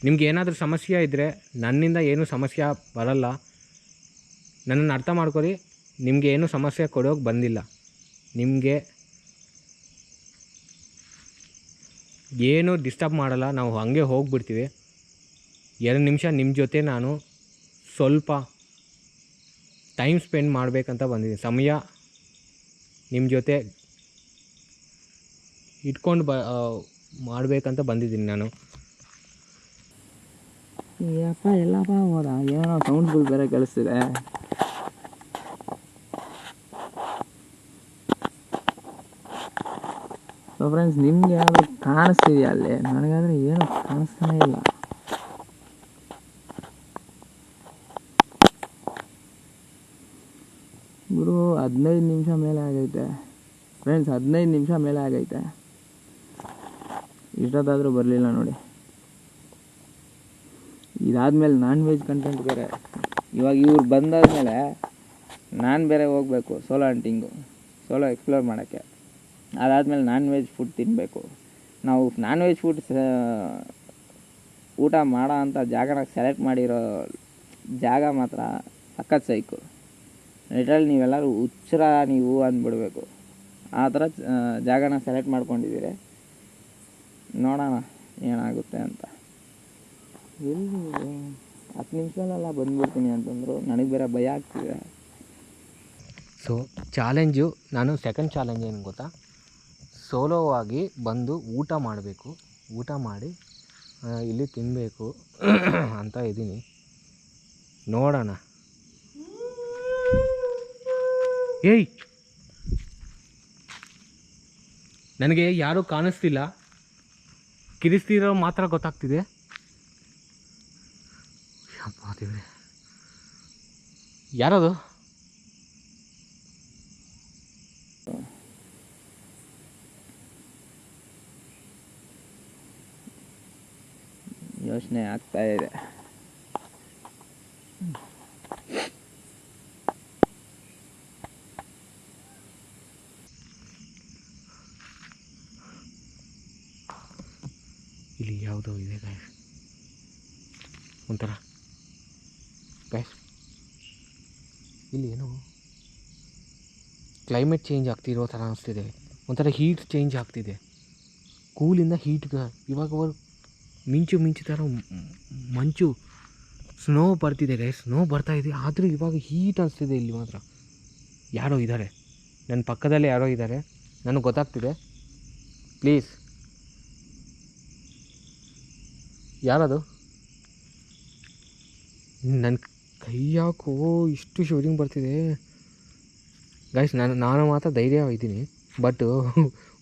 ನಿಮ್ಗೆ ಏನಾದರೂ ಸಮಸ್ಯೆ ಇದ್ದರೆ ನನ್ನಿಂದ ಏನೂ ಸಮಸ್ಯೆ ಬರಲ್ಲ, ನನ್ನನ್ನು ಅರ್ಥ ಮಾಡ್ಕೊಳ್ಳಿ. ನಿಮಗೆ ಏನೂ ಸಮಸ್ಯೆ ಕೊಡೋಕೆ ಬಂದಿಲ್ಲ, ನಿಮಗೆ ಏನೂ ಡಿಸ್ಟರ್ಬ್ ಮಾಡಲ್ಲ. ನಾವು ಹಾಗೆ ಹೋಗಿಬಿಡ್ತೀವಿ. 2 ನಿಮಿಷ ನಿಮ್ಮ ಜೊತೆ ನಾನು ಸ್ವಲ್ಪ ಟೈಮ್ ಸ್ಪೆಂಡ್ ಮಾಡಬೇಕಂತ ಬಂದಿದ್ದೀನಿ. ಸಮಯ ನಿಮ್ಮ ಜೊತೆ ಇಟ್ಕೊಂಡು ಮಾಡಬೇಕಂತ ಬಂದಿದ್ದೀನಿ ನಾನು. ಯಪ್ಪ ಎಲ್ಲಪ್ಪ ಹೋದ, ಏನೋ ಸೌಂಡ್ಗಳು ಬೇರೆ ಕೇಳಿಸ್ತಿದೆ. ಸೊ ಫ್ರೆಂಡ್ಸ್, ನಿಮ್ಗೆ ಏನಾದರೂ ಕಾಣಿಸ್ತಿದೆಯಾ ಅಲ್ಲಿ? ನನಗಾದರೆ ಏನು ಕಾಣಿಸ್ತಾನೇ ಇಲ್ಲ. ಗುರು 15 ನಿಮಿಷ ಮೇಲೆ ಆಗೈತೆ ಫ್ರೆಂಡ್ಸ್, 15 ನಿಮಿಷ ಮೇಲೆ ಆಗೈತೆ. ಇಷ್ಟೊತ್ತಾದರೂ ಬರಲಿಲ್ಲ ನೋಡಿ. ಇದಾದಮೇಲೆ ನಾನ್ ವೆಜ್ ಕಂಟೆಂಟ್ ಬೇರೆ. ಇವಾಗ ಇವ್ರು ಬಂದಾದಮೇಲೆ ನಾನು ಬೇರೆ ಹೋಗಬೇಕು ಸೋಲೋ ಹಂಟಿಂಗು, ಸೋಲೋ ಎಕ್ಸ್ಪ್ಲೋರ್ ಮಾಡೋಕ್ಕೆ. ಅದಾದಮೇಲೆ ನಾನ್ ವೆಜ್ ಫುಡ್ ತಿನ್ನಬೇಕು. ನಾವು ನಾನ್ ವೆಜ್ ಫುಡ್ ಊಟ ಮಾಡೋ ಅಂಥ ಜಾಗನ ಸೆಲೆಕ್ಟ್ ಮಾಡಿರೋ ಜಾಗ ಮಾತ್ರ ಸಖತ್ ಸೈಕು. ಲಿಟ್ರಲಿ ನೀವೆಲ್ಲರೂ ಹುಚ್ಚರ ನೀವು ಅಂದ್ಬಿಡ್ಬೇಕು. ಆ ಥರ ಜಾಗನ ಸೆಲೆಕ್ಟ್ ಮಾಡ್ಕೊಂಡಿದ್ದೀರಿ. ನೋಡೋಣ ಏನಾಗುತ್ತೆ ಅಂತ. ಎಲ್ಲಿ 10 ನಿಮಿಷದಲ್ಲೆಲ್ಲ ಬಂದ್ಬಿಡ್ತೀನಿ ಅಂತಂದರು. ನನಗೆ ಬೇರೆ ಭಯ ಆಗ್ತಿದೆ. ಸೊ ಚಾಲೆಂಜು, ನಾನು ಸೆಕೆಂಡ್ ಚಾಲೆಂಜ್ ಏನು ಗೊತ್ತಾ, ಸೋಲೋ ಆಗಿ ಬಂದು ಊಟ ಮಾಡಬೇಕು, ಊಟ ಮಾಡಿ ಇಲ್ಲಿ ತಿನ್ನಬೇಕು ಅಂತ ಇದ್ದೀನಿ. ನೋಡೋಣ. ಏಯ್, ನನಗೆ ಯಾರೂ ಕಾಣಿಸ್ತಿಲ್ಲ, ಕಿರಿಸ್ತಿರೋ ಮಾತ್ರ ಗೊತ್ತಾಗ್ತಿದೆ. ಯಾರದು? ಯೋಚನೆ ಆಗ್ತಾ ಇದೆ. ಇಲ್ಲಿ ಯಾವುದೋ ಇದೆ ಗಾಯ್ಸ್, ಒಂಥರ ಗಾಯ್ಸ್ ಇಲ್ಲಿ ಏನೋ ಕ್ಲೈಮೇಟ್ ಚೇಂಜ್ ಆಗ್ತಿರೋ ಥರ ಅನಿಸ್ತಿದೆ. ಒಂಥರ ಹೀಟ್ ಚೇಂಜ್ ಆಗ್ತಿದೆ, ಕೂಲಿಂದ ಹೀಟ್ಗೆ. ಇವಾಗ ಮಿಂಚು ಥರ ಮಂಚು, ಸ್ನೋ ಬರ್ತಿದೆ ಗೈಸ್, ಸ್ನೋ ಬರ್ತಾಯಿದೆ. ಆದರೂ ಇವಾಗ ಹೀಟ್ ಅನಿಸ್ತಿದೆ ಇಲ್ಲಿ ಮಾತ್ರ. ಯಾರೋ ಇದ್ದಾರೆ ನನ್ನ ಪಕ್ಕದಲ್ಲೇ, ಯಾರೋ ಇದ್ದಾರೆ, ನನಗೆ ಗೊತ್ತಾಗ್ತಿದೆ. ಪ್ಲೀಸ್, ಯಾರದು? ನನ್ನ ಕೈ ಯಾಕೋ ಇಷ್ಟು ಶಿವರಿಂಗ್ ಬರ್ತಿದೆ ಗೈಸ್. ನಾನು ಮಾತ್ರ ಧೈರ್ಯ ಇದ್ದೀನಿ, ಬಟ್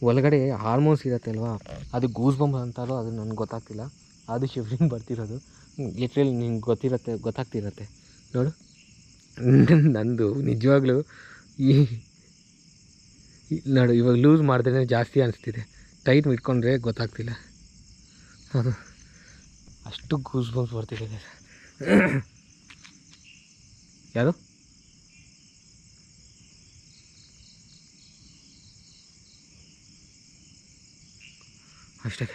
ಒಳಗಡೆ ಹಾರ್ಮೋನ್ಸ್ ಇರುತ್ತೆ ಅಲ್ವಾ, ಅದು ಗೂಸ್ ಬಂಪ್ ಅಂತಾರೋ ಅದು ನನಗೆ ಗೊತ್ತಾಗ್ತಿಲ್ಲ. ಅದು ಶಿವರಿಂಗ್ ಬರ್ತಿರೋದು ಲಿಟ್ರಲಿ ನಿಂಗೆ ಗೊತ್ತಾಗ್ತಿರತ್ತೆ ನೋಡು. ನಂದು ನಿಜವಾಗ್ಲೂ ನೋಡು, ಇವಾಗ ಲೂಸ್ ಮಾಡಿದ್ರೆ ಜಾಸ್ತಿ ಅನಿಸ್ತಿದೆ, ಟೈಟ್ ಇಟ್ಕೊಂಡ್ರೆ ಗೊತ್ತಾಗ್ತಿಲ್ಲ. ಅದು ಅಷ್ಟು ಗೂಸ್ ಬಂಪ್ಸ್ ಬರ್ತಿದೆ. ಯಾರು? ಅಷ್ಟೇ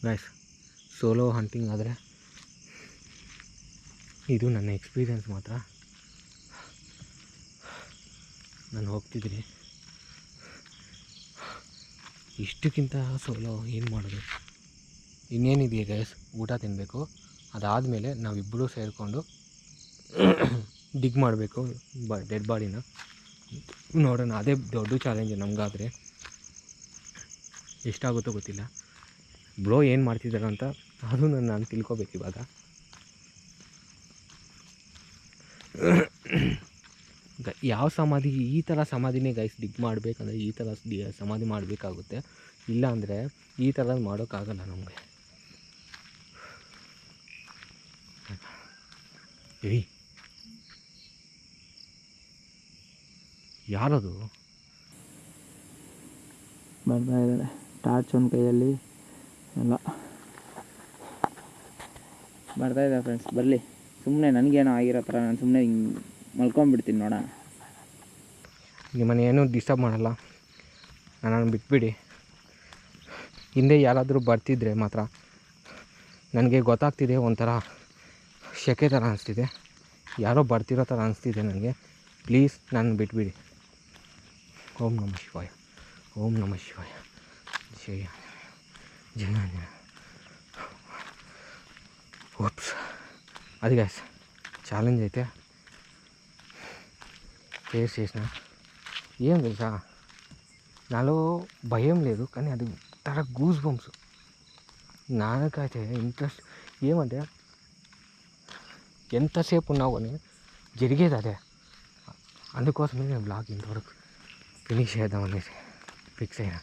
ಗೈಸ್. ಸೋಲೋ ಹಂಟಿಂಗ್ ಆದರೆ ಇದು ನನ್ನ ಎಕ್ಸ್ಪೀರಿಯೆನ್ಸ್ ಮಾತ್ರ. ನಾನು ಹೋಗ್ತಿದ್ದೀನಿ, ಇಷ್ಟಕ್ಕಿಂತ ಸೋಲೋ ಏನು ಮಾಡೋದು? ಇನ್ನೇನಿದೆಯಾ ಗೈಸ್, ಊಟ ತಿನ್ನಬೇಕು. ಅದಾದಮೇಲೆ ನಾವಿಬ್ಬರೂ ಸೇರಿಕೊಂಡು ಡಿಗ್ ಮಾಡಬೇಕು ಡೆಡ್ ಬಾಡಿನ. ನೋಡೋಣ, ಅದೇ ದೊಡ್ಡ ಚಾಲೆಂಜ್ ನಮಗಾದರೆ. ಎಷ್ಟಾಗುತ್ತೋ ಗೊತ್ತಿಲ್ಲ. ಬ್ರೋ ಏನು ಮಾಡ್ತಿದ್ದಾರೆ ಅಂತ ಅದು ನಾನು ತಿಳ್ಕೊಬೇಕು ಇವಾಗ. ಯಾವ ಸಮಾಧಿ, ಈ ಥರ ಸಮಾಧಿನೇ ಗೈಸ್ ಡಿಗ್ ಮಾಡಬೇಕಂದ್ರೆ ಈ ಥರ ಸಮಾಧಿ ಮಾಡಬೇಕಾಗುತ್ತೆ. ಇಲ್ಲ ಅಂದರೆ ಈ ಥರ ಮಾಡೋಕ್ಕಾಗಲ್ಲ ನಮಗೆ. ಏಯ್, ಯಾರದು? ಬರ್ತಾ ಇದ್ದಾರೆ, ಟಾರ್ಚ್ ಒಂದು ಕೈಯಲ್ಲಿ ಎಲ್ಲ. ಬರ್ತಾಯಿದ್ದೆ ಫ್ರೆಂಡ್ಸ್, ಬರಲಿ. ಸುಮ್ಮನೆ ನನಗೇನೋ ಆಗಿರೋ ಥರ ನಾನು ಸುಮ್ಮನೆ ಹಿಂಗೆ ಮಲ್ಕೊಂಬಿಡ್ತೀನಿ ನೋಡೋಣ. ನಿಮ್ಮನ್ನು ಏನೂ ಡಿಸ್ಟರ್ಬ್ ಮಾಡಲ್ಲ, ನನ್ನನ್ನು ಬಿಟ್ಬಿಡಿ. ಹಿಂದೆ ಯಾರಾದರೂ ಬರ್ತಿದ್ರೆ ಮಾತ್ರ ನನಗೆ ಗೊತ್ತಾಗ್ತಿದೆ, ಒಂಥರ ಶೆಕೆ ಥರ ಅನಿಸ್ತಿದೆ, ಯಾರೋ ಬರ್ತಿರೋ ಥರ ಅನಿಸ್ತಿದೆ ನನಗೆ. ಪ್ಲೀಸ್ ನನ್ನ ಬಿಟ್ಬಿಡಿ. ಓಂ ನಮಃ ಶಿವಾಯ, ಓಂ ನಮಃ ಶಿವಾಯ, ಜಯ ಜಯ. ಓಪ್ಸ್, అది గైస్ ఛాలెంజ్ అయితే ఫేస్ చేసిన. ఏం తెలుసా, నాలో భయం లేదు, కానీ అది తర గూస్ బంప్స్. నాకైతే ఇంట్రెస్ట్ ఏమంటే ఎంతసేపు ఉన్నావు అని జరిగేది అదే. అందుకోసమే నేను బ్లాగ్ ఇంతవరకు ఫినిష్ చేద్దామనేసి ఫిక్స్ అయినా.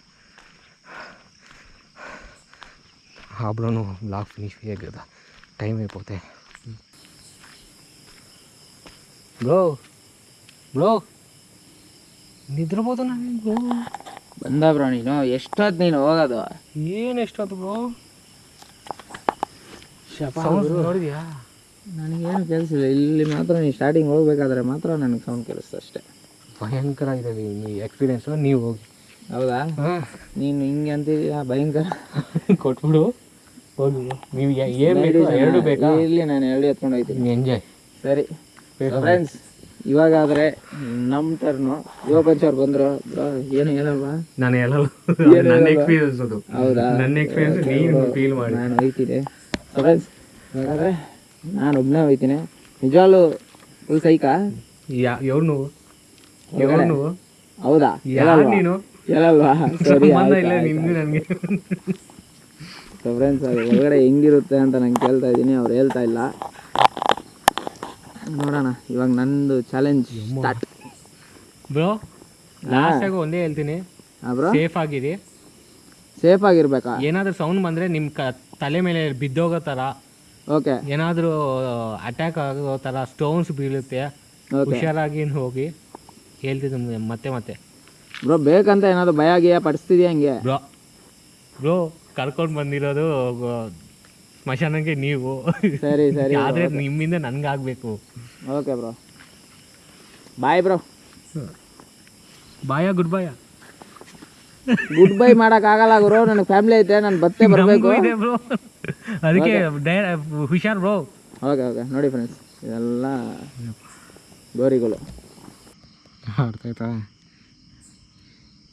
అప్పుడు బ్లాగ్ ఫినిష్ చేయదు కదా, టైం అయిపోతే. ಬ್ರೋ ನಿದ್ರಬೋದ ನಾನು ಬ್ರೋ. ಬಂದ ಬ್ರೋ ನೀನು, ಎಷ್ಟೊತ್ತು ನೀನು ಹೋಗೋದು? ಏನು ಎಷ್ಟೊತ್ತು ಬ್ರೋ? ಸೌಂಡ್ ನೋಡಿದ್ಯಾ? ನನಗೇನು ಕೆಲಸಿಲ್ಲ, ಇಲ್ಲಿ ಮಾತ್ರ ನೀನು ಸ್ಟಾರ್ಟಿಂಗ್ ಹೋಗ್ಬೇಕಾದ್ರೆ ಮಾತ್ರ ನನಗೆ ಸೌಂಡ್ ಕೇಳಿಸ್ತು ಅಷ್ಟೇ. ಭಯಂಕರ ಇದೆ ಈ ಎಕ್ಸ್ಪೀರಿಯೆನ್ಸು. ನೀವು ಹೋಗಿ. ಹೌದಾ? ನೀನು ಹಿಂಗೆ ಅಂತಿದ್ದೀಯಾ? ಭಯಂಕರ. ಕೊಟ್ಬಿಡು ಹೋಗಿ. ನೀವು ಏನು ಬೇಕು ಎರಡು ಬೇಕಾ? ಇಲ್ಲಿ ನಾನು ಎರಡು ಎತ್ಕೊಂಡು ಹೋಗ್ತೀನಿ. ಎಂಜಾಯ್. ಸರಿ ಫ್ರೆಂಡ್ಸ್, ಇವಾಗಾದರೆ ನಮ್ಮ ಟರ್ನು. ಯುವಪಂಚ್ ಅವ್ರು ಬಂದರು. ಏನು ಹೇಳಲ್ವಾ? ನಾನು ಹೇಳಲ್ಲ, ನನ್ನ ಎಕ್ಸ್ಪೀರಿಯನ್ಸ್ ಅದು. ಹೌದಾ? ನನ್ನ ಎಕ್ಸ್ಪೀರಿಯನ್ಸ್ ನೀನು ಫೀಲ್ ಮಾಡಿ. ನಾನು ಹೋಗ್ತೀನಿ ಫ್ರೆಂಡ್ಸ್. ಹಾಗಾದರೆ ನಾನು ಒಬ್ಬನೇ ಹೋಗ್ತೀನಿ. ನಿಜವಾಗ್ಲೂ ಫುಲ್ ಸೈಕಾ? ಯಾರು ನೀವು? ಯಾರು ನೀವು? ಹೌದಾ? ಯಾರು ನೀನು? ಹೇಳಲ್ವಾ? ಸಂಬಂಧ ಇಲ್ಲ ನಿಮ್ಗೆ ನನಗೆ. ಸೊ ಫ್ರೆಂಡ್ಸ್, ಅದು ಒಳಗಡೆ ಹೆಂಗಿರುತ್ತೆ ಅಂತ ನಾನು ಕೇಳ್ತಾ ಇದ್ದೀನಿ, ಅವ್ರು ಹೇಳ್ತಾ ಇಲ್ಲ. ನೋಡೋಣ, ಇವಾಗ ನಂದು ಚಾಲೆಂಜ್ ಸ್ಟಾರ್ಟ್. ಬ್ರೋ ಲಾಸ್ಟಾಗಿ ಒಂದೇ ಹೇಳ್ತೀನಿ, ಬ್ರೋ ಸೇಫ್ ಆಗಿರಿ. ಸೇಫ್ ಆಗಿರ್ಬೇಕಾ? ಏನಾದರೂ ಸೌಂಡ್ ಬಂದರೆ ನಿಮ್ಮ ತಲೆ ಮೇಲೆ ಬಿದ್ದೋಗೋ ಥರ, ಓಕೆ, ಏನಾದರೂ ಅಟ್ಯಾಕ್ ಆಗೋ ಥರ ಸ್ಟೋನ್ಸ್ ಬೀಳುತ್ತೆ, ಹುಷಾರಾಗಿ ಹೋಗಿ. ಹೇಳ್ತಿದ್ದೆ ಮತ್ತೆ ಮತ್ತೆ. ಬ್ರೋ ಬೇಕಂತ ಏನಾದರೂ ಭಯ ಗಿಯ ಪಡಿಸ್ತಿದ್ಯಾ ಹಂಗೆ? ಬ್ರೋ ಕರ್ಕೊಂಡು ಬಂದಿರೋದು ಸ್ಮಶಾನಕ್ಕೆ ನೀವು. ಸರಿ ಸರಿ, ಆದರೆ ನಿಮ್ಮಿಂದ ನನಗಾಗಬೇಕು. Okay bro, bye bro. Bye good bye. Good bye ಮಾಡೋಕ್ಕಾಗಲ್ಲ ಗುರು, ನನಗೆ ಫ್ಯಾಮಿಲಿ ಐತೆ, ನಾನು ಬತ್ತೆ ಬರಬೇಕು. ಬ್ರೋ ಅದಕ್ಕೆ ಹುಷಾರ್ ಬ್ರೋ. Okay okay. ನೋಡಿ ಫ್ರೆಂಡ್ಸ್, ಇದೆಲ್ಲ ಗೋರಿಗಳು. ಅರ್ಥ ಆಯ್ತಾ?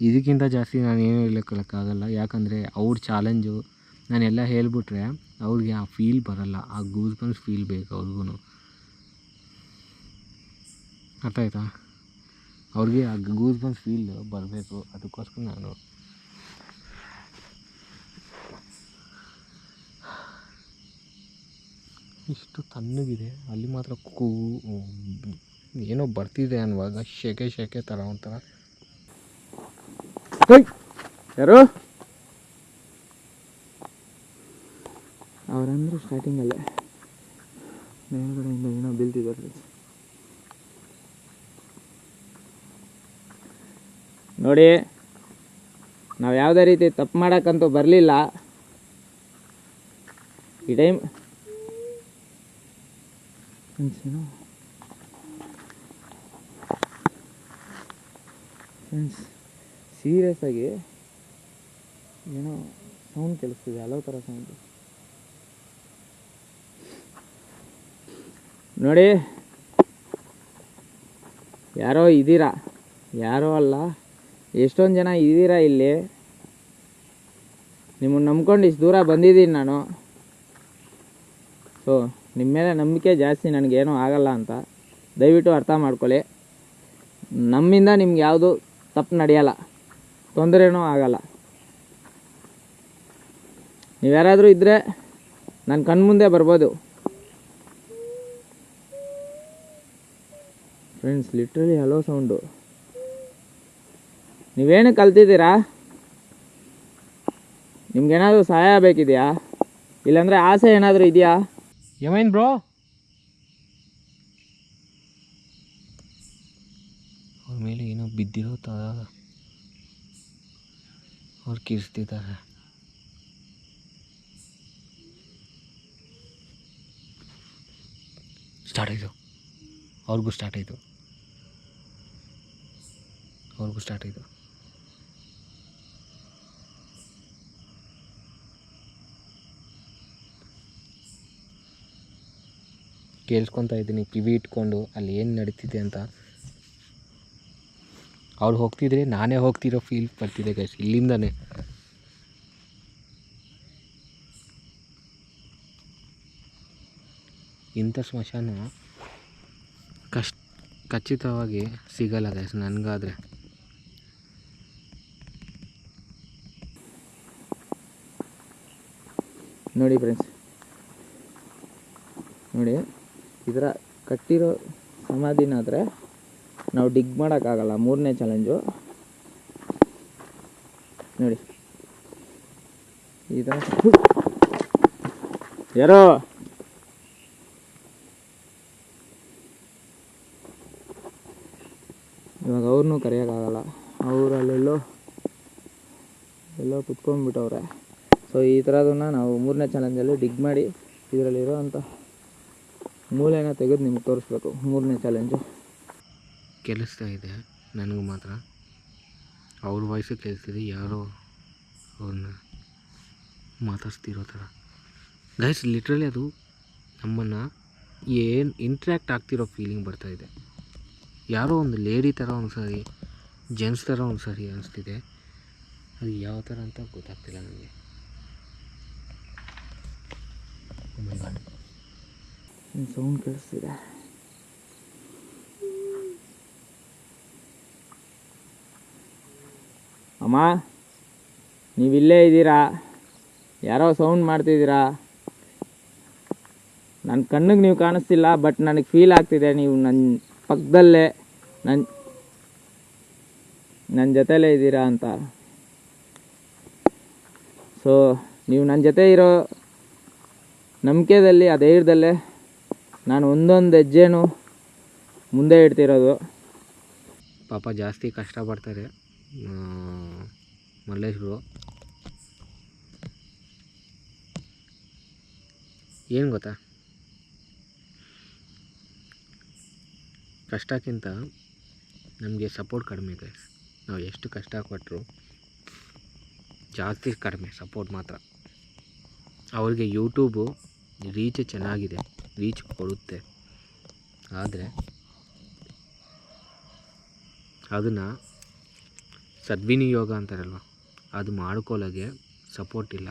ಇದಕ್ಕಿಂತ ಜಾಸ್ತಿ ನಾನು ಏನೂ ಹೇಳೋಕ್ಕಾಗಲ್ಲ, ಯಾಕಂದರೆ ಅವ್ರ ಚಾಲೆಂಜು ನಾನೆಲ್ಲ ಹೇಳ್ಬಿಟ್ರೆ ಅವ್ರಿಗೆ ಆ ಫೀಲ್ ಬರಲ್ಲ, ಆ ಗೂಸ್ ಬಂಪ್ಸ್ ಫೀಲ್ ಬೇಕು ಅವ್ರಿಗೂ. ಅರ್ಥ ಆಯ್ತಾ? ಅವ್ರಿಗೆ ಆ ಗೂಸ್ ಬಂಪ್ಸ್ ಫೀಲ್ ಬರಬೇಕು, ಅದಕ್ಕೋಸ್ಕರ ನಾನು ಇಷ್ಟು ತಣ್ಣಗಿದೆ. ಅಲ್ಲಿ ಮಾತ್ರ ಏನೋ ಬರ್ತಿದೆ ಅನ್ನುವಾಗ ಶೆಕೆ ಶೆಕೆ ಥರ ಒಂಥರ. ಯಾರು ಅವರಂದ್ರೆ ಸ್ಟಾರ್ಟಿಂಗಲ್ಲೇ ಮೇಲ್ಗಡೆಯಿಂದ ಏನೋ ಬೀಳ್ತಿದ್ದಾರೆ. ನೋಡಿ, ನಾವು ಯಾವುದೇ ರೀತಿ ತಪ್ಪು ಮಾಡೋಕ್ಕಂತೂ ಬರಲಿಲ್ಲ ಈ ಟೈಮ್. ಫ್ರೆಂಡ್ಸ್, ಸೀರಿಯಸ್ ಆಗಿ ಏನೋ ಸೌಂಡ್ ಕೇಳಿಸ್ತಿದೆ, ಹಲವು ಥರ ಸೌಂಡ್. ನೋಡಿ, ಯಾರೋ ಇದ್ದೀರಾ, ಯಾರೋ ಅಲ್ಲ, ಎಷ್ಟೊಂದು ಜನ ಇದ್ದೀರಾ ಇಲ್ಲಿ. ನಿಮ್ಮನ್ನು ನಂಬ್ಕೊಂಡು ಇಷ್ಟು ದೂರ ಬಂದಿದ್ದೀನಿ ನಾನು. ಸೊ ನಿಮ್ಮ ಮೇಲೆ ನಂಬಿಕೆ ಜಾಸ್ತಿ, ನನಗೇನೂ ಆಗಲ್ಲ ಅಂತ ದಯವಿಟ್ಟು ಅರ್ಥ ಮಾಡ್ಕೊಳ್ಳಿ. ನಮ್ಮಿಂದ ನಿಮ್ಗೆ ಯಾವುದು ತಪ್ಪು ನಡೆಯಲ್ಲ, ತೊಂದರೆನೂ ಆಗಲ್ಲ. ನೀವು ಯಾರಾದರೂ ಇದ್ದರೆ ನನ್ನ ಕಣ್ಮುಂದೆ ಬರ್ಬೋದು. Friends, literally hello sound. ನೀವೇನು ಕಲ್ತಿದ್ದೀರಾ? ನಿಮ್ಗೇನಾದರೂ ಸಹಾಯ ಬೇಕಿದೆಯಾ? ಇಲ್ಲಾಂದರೆ ಆಸೆ ಏನಾದರೂ ಇದೆಯಾ? ಏಮೈನ್ ಬ್ರೋ? ಅವ್ರ ಮೇಲೆ ಏನೋ ಬಿದ್ದಿರೋ ಥರ ಅವ್ರು ಕಿರಿಸ್ತಿದ್ದಾರೆ. ಸ್ಟಾರ್ಟ್ ಆಯಿತು. ಅವ್ರಿಗೂ ಸ್ಟಾರ್ಟ್ ಆಯಿತು. ಕೇಳಿಸ್ಕೊತಾ ಇದ್ದೀನಿ ಕಿವಿ ಇಟ್ಕೊಂಡು ಅಲ್ಲಿ ಏನು ನಡೀತಿದೆ ಅಂತ. ಅವ್ರು ಹೋಗ್ತಿದ್ರೆ ನಾನೇ ಹೋಗ್ತಿರೋ ಫೀಲ್ ಬರ್ತಿದೆ ಗೈಸ್ ಇಲ್ಲಿಂದನೇ. ಇಂಥ ಸ್ಮಶಾನ ಖಚಿತವಾಗಿ ಸಿಗಲ್ಲ ಗೈಸ್ ನನಗಾದರೆ. ನೋಡಿ ಫ್ರೆಂಡ್ಸ್, ನೋಡಿ ಈ ಥರ ಕಟ್ಟಿರೋ ಸಮಾಧಿನಾದರೆ ನಾವು ಡಿಗ್ ಮಾಡೋಕ್ಕಾಗಲ್ಲ. 3ನೇ ಚಾಲೆಂಜು ನೋಡಿ, ಈ ಥರ ಯಾರೋ ಇವಾಗ ಅವ್ರನ್ನೂ ಕರೆಯೋಕ್ಕಾಗಲ್ಲ, ಅವರು ಎಲ್ಲೋ ಕುತ್ಕೊಂಡ್ಬಿಟ್ಟವ್ರೆ. ಸೊ ಈ ಥರದನ್ನ ನಾವು 3ನೇ ಚಾಲೆಂಜಲ್ಲಿ ಡಿಗ್ ಮಾಡಿ ಇದರಲ್ಲಿರೋ ಅಂಥ ಮೂಲೆನ ತೆಗೆದು ನಿಮ್ಗೆ ತೋರಿಸ್ಬೇಕು. 3ನೇ ಚಾಲೆಂಜು ಕೇಳಿಸ್ತಾ ಇದೆ ನನಗೂ ಮಾತ್ರ, ಅವ್ರ ವಾಯ್ಸು ಕೇಳಿಸ್ತಿದೆ, ಯಾರೋ ಅವ್ರನ್ನ ಮಾತಾಡ್ಸ್ತಿರೋ ಥರ ಗೈಸ್. ಲಿಟ್ರಲಿ ಅದು ನಮ್ಮನ್ನು ಏನು ಇಂಟ್ರ್ಯಾಕ್ಟ್ ಆಗ್ತಿರೋ ಫೀಲಿಂಗ್ ಬರ್ತಾಯಿದೆ. ಯಾರೋ ಒಂದು ಲೇಡಿ ಥರ ಒಂದು ಸಾರಿ, ಜೆಂಟ್ಸ್ ಥರ ಒಂದು ಸಾರಿ ಅನಿಸ್ತಿದೆ. ಅದು ಯಾವ ಥರ ಅಂತ ಗೊತ್ತಾಗ್ತಿಲ್ಲ ನನಗೆ. ಸೌಂಡ್ ಕೇಳಿಸ್ತಿದೆ. ಅಮ್ಮ, ನೀವಿಲ್ಲೇ ಇದ್ದೀರಾ? ಯಾರೋ ಸೌಂಡ್ ಮಾಡ್ತಿದ್ದೀರಾ? ನನ್ನ ಕಣ್ಣಿಗೆ ನೀವು ಕಾಣಿಸ್ತಿಲ್ಲ, ಬಟ್ ನನಗೆ ಫೀಲ್ ಆಗ್ತಿದೆ ನೀವು ನನ್ನ ಪಕ್ಕದಲ್ಲೇ ನನ್ನ ಜೊತೆಲೇ ಇದ್ದೀರಾ ಅಂತ. ಸೊ ನೀವು ನನ್ನ ಜೊತೆ ಇರೋ ನಂಬಿಕೆಯಲ್ಲಿ, ಆ ಧೈರ್ಯದಲ್ಲೇ ನಾನು ಒಂದೊಂದು ಹೆಜ್ಜೆನೂ ಮುಂದೆ ಇಡ್ತಿರೋದು. ಪಾಪ ಜಾಸ್ತಿ ಕಷ್ಟಪಡ್ತಾರೆ ಮಲ್ಲೇಶ್ರು. ಏನು ಗೊತ್ತಾ, ಕಷ್ಟಕ್ಕಿಂತ ನಮಗೆ ಸಪೋರ್ಟ್ ಕಡಿಮೆ ಇದೆ. ನಾವು ಎಷ್ಟು ಕಷ್ಟಪಟ್ಟರು ಜಾಸ್ತಿ ಕಡಿಮೆ ಸಪೋರ್ಟ್ ಮಾತ್ರ. ಅವ್ರಿಗೆ ಯೂಟ್ಯೂಬು ರೀಚ್ ಚೆನ್ನಾಗಿದೆ, ರೀಚ್ ಕೊಡುತ್ತೆ. ಆದರೆ ಅದನ್ನು ಸದ್ವಿನಿಯೋಗ ಅಂತಾರಲ್ವ, ಅದು ಮಾಡ್ಕೊಳ್ಳೋಕ್ಕೆ ಸಪೋರ್ಟ್ ಇಲ್ಲ.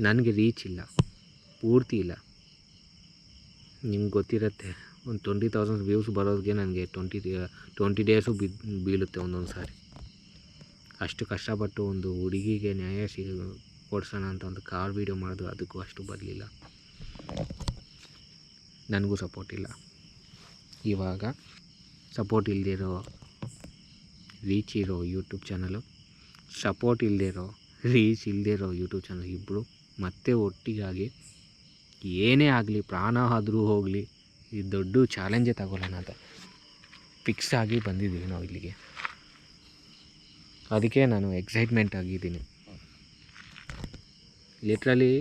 ನನಗೆ ರೀಚ್ ಇಲ್ಲ, ಪೂರ್ತಿ ಇಲ್ಲ. ನಿಮ್ಗೆ ಗೊತ್ತಿರುತ್ತೆ, ಒಂದು 20,000 ವ್ಯೂಸ್ ಬರೋದಕ್ಕೆ ನನಗೆ 20 ಡೇಸು ಬೀಳುತ್ತೆ ಒಂದೊಂದು ಸಾರಿ. ಅಷ್ಟು ಕಷ್ಟಪಟ್ಟು ಒಂದು ಹುಡುಗಿಗೆ ನ್ಯಾಯ ಕೊಡ್ಸೋಣ ಅಂತ ಒಂದು ಕಾರ್ ವೀಡಿಯೋ ಮಾಡೋದು, ಅದಕ್ಕೂ ಅಷ್ಟು ಬರಲಿಲ್ಲ. ನನಗೂ ಸಪೋರ್ಟ್ ಇಲ್ಲ. ಇವಾಗ ಸಪೋರ್ಟ್ ಇಲ್ಲದಿರೋ ರೀಚ್ ಇರೋ ಯೂಟ್ಯೂಬ್ ಚಾನಲು, ಸಪೋರ್ಟ್ ಇಲ್ಲದಿರೋ ರೀಚ್ ಇಲ್ಲದಿರೋ ಯೂಟ್ಯೂಬ್ ಚಾನಲ್ ಇಬ್ಬರು ಮತ್ತೆ ಒಟ್ಟಿಗಾಗಿ ಏನೇ ಆಗಲಿ, ಪ್ರಾಣ ಆದರೂ ಹೋಗಲಿ, ಈ ದೊಡ್ಡ ಚಾಲೆಂಜೇ ತಗೊಳ್ಳೋಣ ಅಂತ ಫಿಕ್ಸ್ ಆಗಿ ಬಂದಿದ್ದೀವಿ ನಾವು ಇಲ್ಲಿಗೆ. ಅದಕ್ಕೆ ನಾನು ಎಕ್ಸೈಟ್ಮೆಂಟ್ ಆಗಿದ್ದೀನಿ. ಲಿಟ್ರಲಿ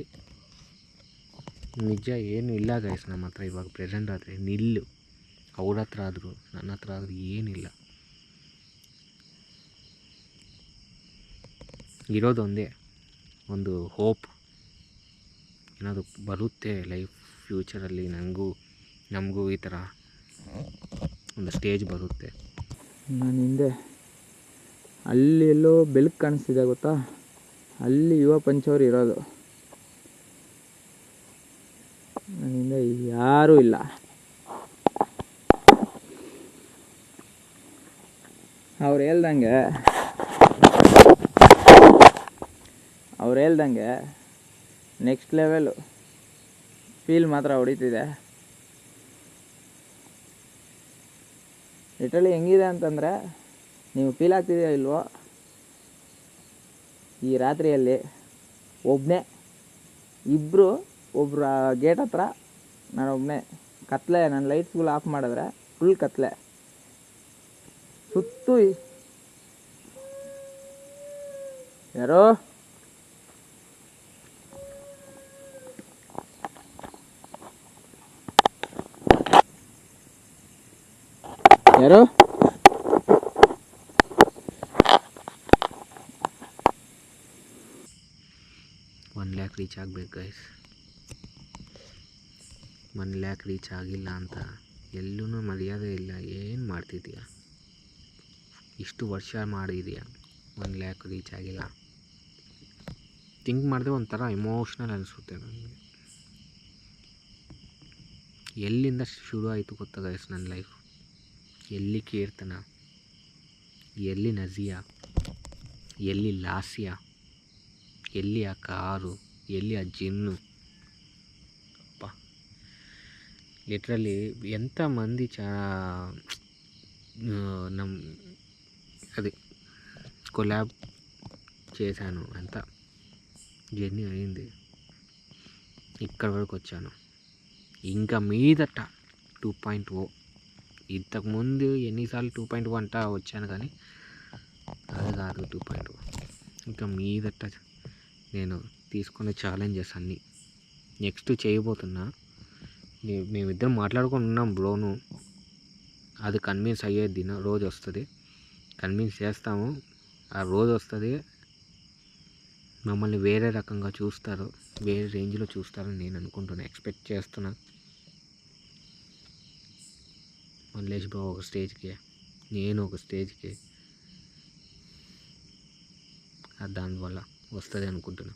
ನಿಜ ಏನೂ ಇಲ್ಲ ಗೈಸ್ ನಮ್ಮ ಹತ್ರ ಇವಾಗ ಪ್ರೆಸೆಂಟ್. ಆದರೆ ನಿಲ್ಲು, ಅವ್ರ ಹತ್ರ ಆದರೂ ನನ್ನ ಹತ್ರ ಆದರೂ ಏನಿಲ್ಲ. ಇರೋದೊಂದೇ ಒಂದು ಹೋಪ್, ಏನಾದರೂ ಬರುತ್ತೆ ಲೈಫ್ ಫ್ಯೂಚರಲ್ಲಿ. ನಮಗೂ ಈ ಥರ ಒಂದು ಸ್ಟೇಜ್ ಬರುತ್ತೆ. ನಾನು ಹಿಂದೆ ಅಲ್ಲಿ ಎಲ್ಲೋ ಬೆಳಕು ಕಾಣಿಸ್ತಿದೆ ಗೊತ್ತಾ, ಅಲ್ಲಿ ಯುವ ಪಂಚವರು ಇರೋದು. ನನ್ನ ಹಿಂದೆ ಯಾರೂ ಇಲ್ಲ. ಅವ್ರು ಹೇಳ್ದಂಗೆ ನೆಕ್ಸ್ಟ್ ಲೆವೆಲು ಫೀಲ್ ಮಾತ್ರ ಹೊಡಿತಿದೆ. ಲಿಟ್ರಲಿ ಹೆಂಗಿದೆ ಅಂತಂದರೆ, ನೀವು ಫೀಲ್ ಆಗ್ತಿದೆಯಾ ಇಲ್ವೋ, ಈ ರಾತ್ರಿಯಲ್ಲಿ ಒಬ್ಬನೇ, ಒಬ್ಬರು ಗೇಟ್ ಹತ್ರ, ನಾನೊಬ್ಬನೇ, ಕತ್ಲೆ. ನನ್ನ ಲೈಟ್ಸ್ಗಳು ಆಫ್ ಮಾಡಿದ್ರೆ ಫುಲ್ ಕತ್ಲೆ, ಸುತ್ತು ಯಾರೋ ಯಾರು? 1 lakh ರೀಚ್ ಆಗಬೇಕು ಗೈಸ್. 1 lakh ರೀಚ್ ಆಗಿಲ್ಲ ಅಂತ ಎಲ್ಲೂ ಮರ್ಯಾದೆ ಇಲ್ಲ. ಏನು ಮಾಡ್ತಿದ್ದೀಯ? ಇಷ್ಟು ವರ್ಷ ಮಾಡಿದೀಯ, 1 lakh ರೀಚ್ ಆಗಿಲ್ಲ. ಥಿಂಕ್ ಮಾಡಿದ್ರೆ ಒಂಥರ ಎಮೋಷ್ನಲ್ ಅನಿಸುತ್ತೆ ನನಗೆ. ಎಲ್ಲಿಂದ ಶುರು ಆಯಿತು ಗೊತ್ತಾ ಗೈಸ್ ನನ್ನ ಲೈಫ್? ಎಲ್ಲಿ ಕೀರ್ತನ, ಎಲ್ಲಿ ನಜಿಯಾ, ಎಲ್ಲಿ ಲಾಸ್ಯ, ಎಲ್ಲಿ ಆ ಕಾರು, ಎಲ್ಲಿ ಆ ಜಿನ್ನು. ಅಪ್ಪ, ಲಿಟ್ರಲಿ ఎంత మంది ನಮ್ಮ అది కొలాబ్ చేశాను, అంత జర్నీ అయింది, ఇక్కడి వరకు వచ్చాను. ఇంకా మీదట 2.0. ఇంతకుముందు ఎన్నిసార్లు 2.0 అంట వచ్చాను, కానీ అది కాదు 2.0. ఇంకా మీదట నేను తీసుకునే ఛాలెంజెస్ అన్నీ నెక్స్ట్ చేయబోతున్నా. మేమిద్దరం మాట్లాడుకొని ఉన్నాం బ్రోను. అది కన్విన్స్ అయ్యే రోజు వస్తుంది, కన్విన్స్ చేస్తాము. ఆ రోజు వస్తుంది, మమ్మల్ని వేరే రకంగా చూస్తారు, వేరే రేంజ్లో చూస్తారని నేను అనుకుంటున్నా, ఎక్స్పెక్ట్ చేస్తున్నా. మల్లేష్ బ్రో ఒక స్టేజ్కి, నేను ఒక స్టేజ్కి, దానివల్ల ವಸ್ತದೆ ಅನ್ಕೊಂತೀನಿ.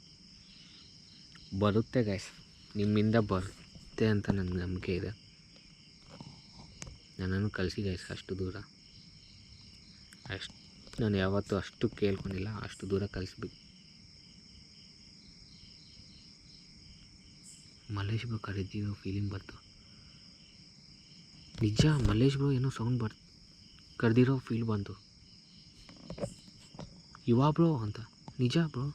ಬರುತ್ತೆ ಗೈಸ್, ನಿಮ್ಮಿಂದ ಬರುತ್ತೆ ಅಂತ ನನಗೆ ನಂಬಿಕೆ ಇದೆ. ನನ್ನನ್ನು ಕಳಿಸಿ ಗೈಸ್ ಅಷ್ಟು ದೂರ. ನಾನು ಯಾವತ್ತೂ ಅಷ್ಟು ಕೇಳ್ಕೊಂಡಿಲ್ಲ, ಅಷ್ಟು ದೂರ ಕಳಿಸ್ಬೇಕು. ಮಲ್ಲೇಶ್ ಬ್ರೋ ಕರೆದಿರೋ ಫೀಲಿಂಗ್ ಬರ್ತು. ನಿಜ, ಮಲ್ಲೇಶ್ ಬ್ರೋ ಏನೋ ಸೌಂಡ್ ಕರೆದಿರೋ ಫೀಲ್ ಬಂತು. ಯುವ ಬ್ರೋ ಅಂತ, ನಿಜ ಬ್ರೋ.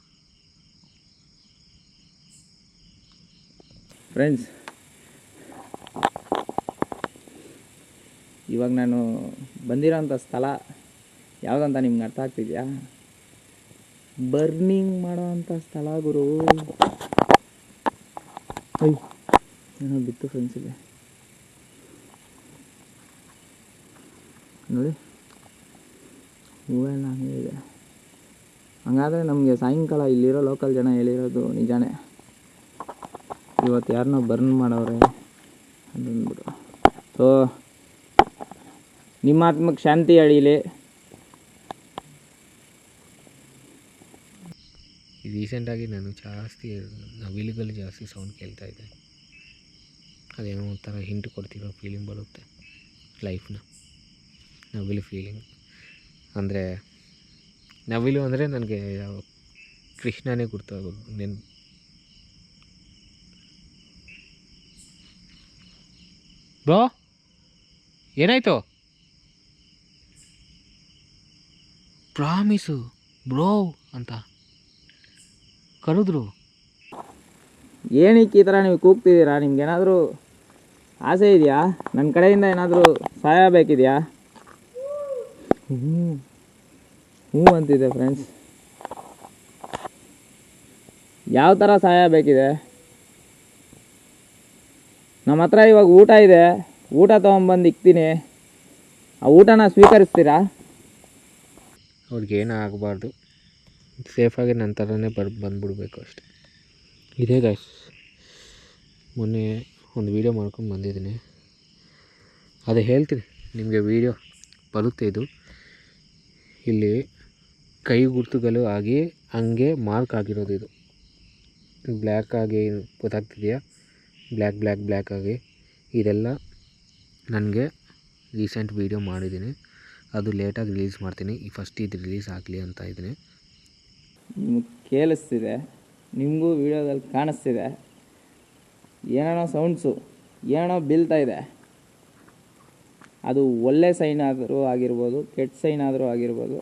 ಫ್ರೆಂಡ್ಸ್, ಇವಾಗ ನಾನು ಬಂದಿರೋಂಥ ಸ್ಥಳ ಯಾವುದಂತ ನಿಮ್ಗೆ ಅರ್ಥ ಆಗ್ತಿದೆಯಾ? ಬರ್ನಿಂಗ್ ಮಾಡೋ ಅಂಥ ಸ್ಥಳ ಗುರು. ಏನೋ ಬಿತ್ತು ಫ್ರೆಂಡ್ಸ್, ಇದೆ ನೋಡಿ, ಹೂವೆಲ್ಲ ಹಂಗೆ ಇದೆ. ಹಂಗಾದರೆ ನಮಗೆ ಸಾಯಂಕಾಲ ಇಲ್ಲಿರೋ ಲೋಕಲ್ ಜನ ಹೇಳಿರೋದು ನಿಜಾನೇ, ಇವತ್ತು ಯಾರನ್ನೋ ಬರ್ನ್ ಮಾಡವ್ರೆ ಅಂದ್ಬಿಟ್ಟು. ಸೊ ನಿಮ್ಮ ಆತ್ಮಕ್ಕೆ ಶಾಂತಿ ಅಳೀಲಿ. ರೀಸೆಂಟಾಗಿ ನಾನು ಜಾಸ್ತಿ ನವಿಲುಗಳು ಜಾಸ್ತಿ ಸೌಂಡ್ ಕೇಳ್ತಾ ಇದೆ. ಅದೇನೋ ಒಂಥರ ಹಿಂಟ್ ಕೊಡ್ತಿರೋ ಫೀಲಿಂಗ್ ಬರುತ್ತೆ ಲೈಫ್ನ. ನವಿಲು ಫೀಲಿಂಗ್ ಅಂದರೆ, ನವಿಲು ಅಂದರೆ ನನಗೆ ಕೃಷ್ಣನೇ ಗುರ್ತಾಗೋದು. ಬ್ರೋ ಏನಾಯಿತು? ಪ್ರಾಮಿಸು ಬ್ರೋ ಅಂತ ಕರೆದ್ರು. ಏನಕ್ಕೆ ಈ ಥರ ನೀವು ಕೂಗ್ತಿದ್ದೀರಾ? ನಿಮ್ಗೇನಾದರೂ ಆಸೆ ಇದೆಯಾ? ನನ್ನ ಕಡೆಯಿಂದ ಏನಾದರೂ ಸಹಾಯ ಬೇಕಿದೆಯಾ? ಹ್ಞೂ ಅಂತಿದೆ ಫ್ರೆಂಡ್ಸ್. ಯಾವ ಥರ ಸಹಾಯ ಬೇಕಿದೆ? ನಮ್ಮ ಹತ್ರ ಇವಾಗ ಊಟ ಇದೆ, ಊಟ ತೊಗೊಂಬಂದು ಇಕ್ತೀನಿ, ಆ ಊಟನ ಸ್ವೀಕರಿಸ್ತೀರಾ? ಅವ್ರಿಗೆ ಏನೂ ಆಗಬಾರ್ದು, ಸೇಫಾಗಿ ನನ್ನ ಥರನೇ ಬಂದುಬಿಡ್ಬೇಕು ಅಷ್ಟೆ. ಇದೇ ಗೈಸ್, ಮೊನ್ನೆ ಒಂದು ವೀಡಿಯೋ ಮಾಡ್ಕೊಂಡು ಬಂದಿದ್ದೀನಿ, ಅದು ಹೇಳ್ತೀನಿ ನಿಮಗೆ. ವೀಡಿಯೋ ಬರುತ್ತೆ ಇದು. ಇಲ್ಲಿ ಕೈ ಗುರುತುಗಳು ಆಗಿ ಹಂಗೆ ಮಾರ್ಕ್ ಆಗಿರೋದು. ಇದು ಬ್ಲ್ಯಾಕ್ ಆಗಿ ಗೊತ್ತಾಗ್ತಿದೆಯಾ? ಬ್ಲ್ಯಾಕ್ ಆಗಿ ಇದೆಲ್ಲ ನನಗೆ ರೀಸೆಂಟ್ ವೀಡಿಯೋ ಮಾಡಿದ್ದೀನಿ. ಅದು ಲೇಟಾಗಿ ರಿಲೀಸ್ ಮಾಡ್ತೀನಿ. ಫಸ್ಟ್ ಇದು ರಿಲೀಸ್ ಆಗಲಿ ಅಂತ ಇದ್ದೀನಿ. ನಿಮಗೆ ಕೇಳಿಸ್ತಿದೆ, ನಿಮಗೂ ವೀಡಿಯೋದಲ್ಲಿ ಕಾಣಿಸ್ತಿದೆ, ಏನೇನೋ ಸೌಂಡ್ಸು ಏನೋ ಬೀಳ್ತಾ ಇದೆ. ಅದು ಒಳ್ಳೆ ಸೈನ್ ಆದರೂ ಆಗಿರ್ಬೋದು, ಕೆಟ್ಟ ಸೈನ್ ಆದರೂ ಆಗಿರ್ಬೋದು.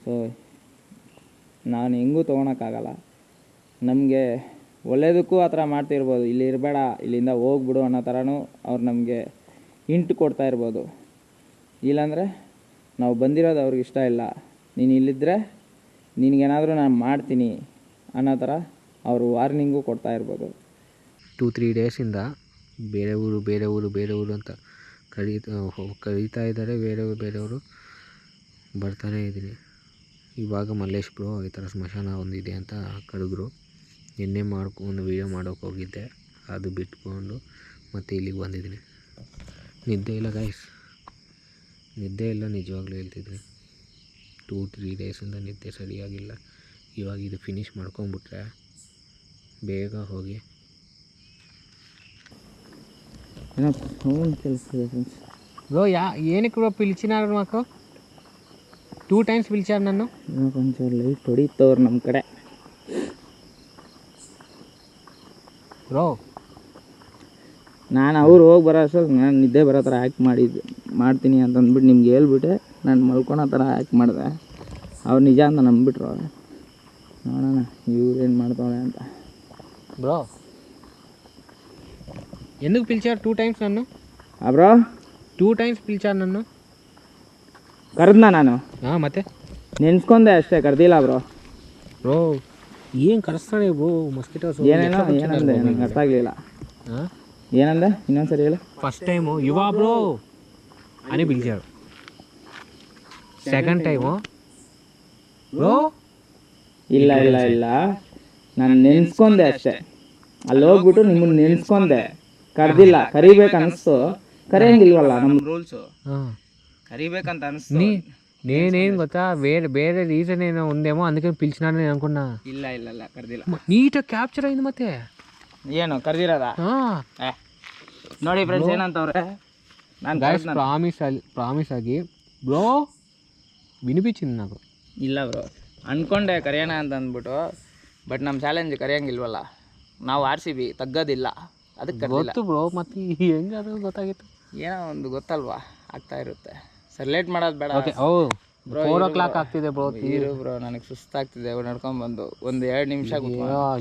ಸೊ ನಾನು ಹೆಂಗೂ ತೊಗೊಳಕ್ಕಾಗಲ್ಲ. ನಮಗೆ ಒಳ್ಳೆಯದಕ್ಕೂ ಆ ಥರ ಮಾಡ್ತಿರ್ಬೋದು, ಇಲ್ಲಿ ಇರಬೇಡ, ಇಲ್ಲಿಂದ ಹೋಗ್ಬಿಡು ಅನ್ನೋ ಥರನೂ ಅವ್ರು ನಮಗೆ ಹಿಂಟ್ ಕೊಡ್ತಾ ಇರ್ಬೋದು. ಇಲ್ಲಾಂದರೆ ನಾವು ಬಂದಿರೋದು ಅವ್ರಿಗೆ ಇಷ್ಟ ಇಲ್ಲ, ನೀನು ಇಲ್ಲಿದ್ದರೆ ನಿನಗೇನಾದರೂ ನಾನು ಮಾಡ್ತೀನಿ ಅನ್ನೋ ಥರ ಅವರು ವಾರ್ನಿಂಗು ಕೊಡ್ತಾ ಇರ್ಬೋದು. 2-3 ಡೇಸಿಂದ ಬೇರೆ ಊರು ಅಂತ ಕರೀತಾ ಇದ್ದಾರೆ ಬೇರೆಯವರು ಬರ್ತಾನೇ ಇದ್ದೀನಿ. ಇವಾಗ ಮಲ್ಲೇಶ್ ಬ್ರೋ ಈ ಥರ ಸ್ಮಶಾನ ಒಂದಿದೆ ಅಂತ ಕರೆದ್ರು. ನಿನ್ನೆ ಒಂದು ವೀಡಿಯೋ ಮಾಡೋಕ್ಕೆ ಹೋಗಿದ್ದೆ, ಅದು ಬಿಟ್ಕೊಂಡು ಮತ್ತೆ ಇಲ್ಲಿಗೆ ಬಂದಿದ್ದೀನಿ. ನಿದ್ದೆ ಇಲ್ಲ ಗೈಸ್, ನಿದ್ದೆ ಇಲ್ಲ, ನಿಜವಾಗ್ಲೂ ಹೇಳ್ತಿದ್ದೀನಿ. 2-3 ಡೇಸಿಂದ ನಿದ್ದೆ ಸರಿಯಾಗಿಲ್ಲ. ಇವಾಗ ಇದು ಫಿನಿಷ್ ಮಾಡ್ಕೊಂಬಿಟ್ರೆ ಬೇಗ ಹೋಗಿ బ్రో ಏನಕ್ಕೆ ಬ್ರೋ పిలిచినారు మాకు 2 టైమ్స్ పిలిచారు నన్ను. కొంచెం లైట్ ಹೊಡಿತವ್ರು ನಮ್ಮ ಕಡೆ ಬ್ರೋ. ನಾನು ಅವ್ರು ಹೋಗಿ ಬರೋ ಅಷ್ಟೊತ್ತಿಗೆ ನಾನು ನಿದ್ದೆ ಬರೋ ಥರ ಆ್ಯಕ್ಟ್ ಮಾಡ್ತೀನಿ ಅಂತ ಅಂದ್ಬಿಟ್ಟು ನಿಮ್ಗೆ ಹೇಳ್ಬಿಟ್ಟೆ ನಾನು ಮಲ್ಕೊಳೋ ಥರ ಆ್ಯಕ್ಟ್ ಮಾಡಿದೆ. ಅವ್ರು ನಿಜ ಅಂತ ನಂಬಿಟ್ರು. ನೋಡೋಣ ಇವ್ರೇನು ಮಾಡ್ತಾಳೆ ಅಂತ. బ్రో ఎందుకు పిలిచారు 2 టైమ్స్ నన్ను? ಬ್ರೋ 2 ಟೈಮ್ಸ್ పిలిచారు నన్ను. ಕರೆದ್ನಾ ನಾನು? ಮತ್ತೆ ನೆನ್ಸ್ಕೊಂಡೆ ಅಷ್ಟೇ, ಕರೆದಿಲ್ಲ ಬ್ರೋ. ಬ್ರೋ ಏನು ಕರೆಸ್ತಾನೆ ಬ್ರೋ ಮಸ್ಕಿಟೋಸ್. ಏನೇನೋ ಏನಂದೆ ನನಗೆ ಅರ್ಥ ಆಗಲಿಲ್ಲ. ಏನಂದೆ ಇನ್ನೊಂದ್ಸರಿ ಹೇಳು. ఫస్ట్ టైము యువ బ్రో అని పిలిచాడు. సెకండ్ టైము బ్రో ಇಲ್ಲ ಇಲ್ಲ ಇಲ್ಲ, ನಾನು ನೆನ್ಸ್ಕೊಂಡೆ ಅಷ್ಟೇ. ಅಲ್ಲಿ ಹೋಗ್ಬಿಟ್ಟು ನಿಮ್ಮನ್ನು ನೆನ್ಸ್ಕೊಂಡೆ, ಕರೆದಿಲ್ಲ. ಕರಿಬೇಕು ಅನಿಸ್ತು, ಕರೆಯಂಗಿಲ್ವಲ್ಲ ನಮ್ಮ ರೂಲ್ಸು. ಕರಿಬೇಕಂತ ಅನಿಸ್ತು. నేనేం ಗೊತ್ತಾ ಬೇರೆ ರೀಸನ್ ಏನೋ ఉందేమో అందుకని పిలిచినాను నేను అనుకున్నా. ಇಲ್ಲ ಇಲ್ಲ ಇಲ್ಲ ಕರೆದಿಲ್ಲ. ನೀಟಾಗಿ ಕ್ಯಾಪ್ಚರ್ ಅయింది ಮತ್ತೆ. ಏನು ಕರೆದಿರೋದ? ನೋಡಿ ಫ್ರೆಂಡ್ಸ್ ಏನಂತವ್ರೆ, ನಾನು ప్రామిస్ ಆಗಿ ಬ್ರೋ ವಿನಿಪಿಸಿಂದು నాకు. ಇಲ್ಲ ಬ್ರೋ, ಅಂದ್ಕೊಂಡೆ ಕರೆಯೋಣ ಅಂತ ಅಂದ್ಬಿಟ್ಟು, ಬಟ್ ನಮ್ಮ ಚಾಲೆಂಜ್ ಕರೆಯೋಂಗಿಲ್ವಲ್ಲ. ನಾವು RCB ತಗ್ಗೋದಿಲ್ಲ, ಅದಕ್ಕೆ ಗೊತ್ತು ಬ್ರೋ. ಮತ್ತೆ ಹೆಂಗಾದ್ರು ಗೊತ್ತಾಗಿತ್ತು, ಏನೋ ಒಂದು ಗೊತ್ತಲ್ವಾ, ಆಗ್ತಾ ಇರುತ್ತೆ. ಸರ್ ಲೇಟ್ ಮಾಡೋದು ಬೇಡ. ಬ್ರೋ 4 o'clock ಆಗ್ತಿದೆ ಬ್ರೋ. ತೀರು ಬ್ರೋ, ನನಗೆ ಸುಸ್ತಾಗ್ತಿದೆ. ನಡ್ಕೊಂಡ್ಬಂದು ಒಂದು 2 ನಿಮಿಷ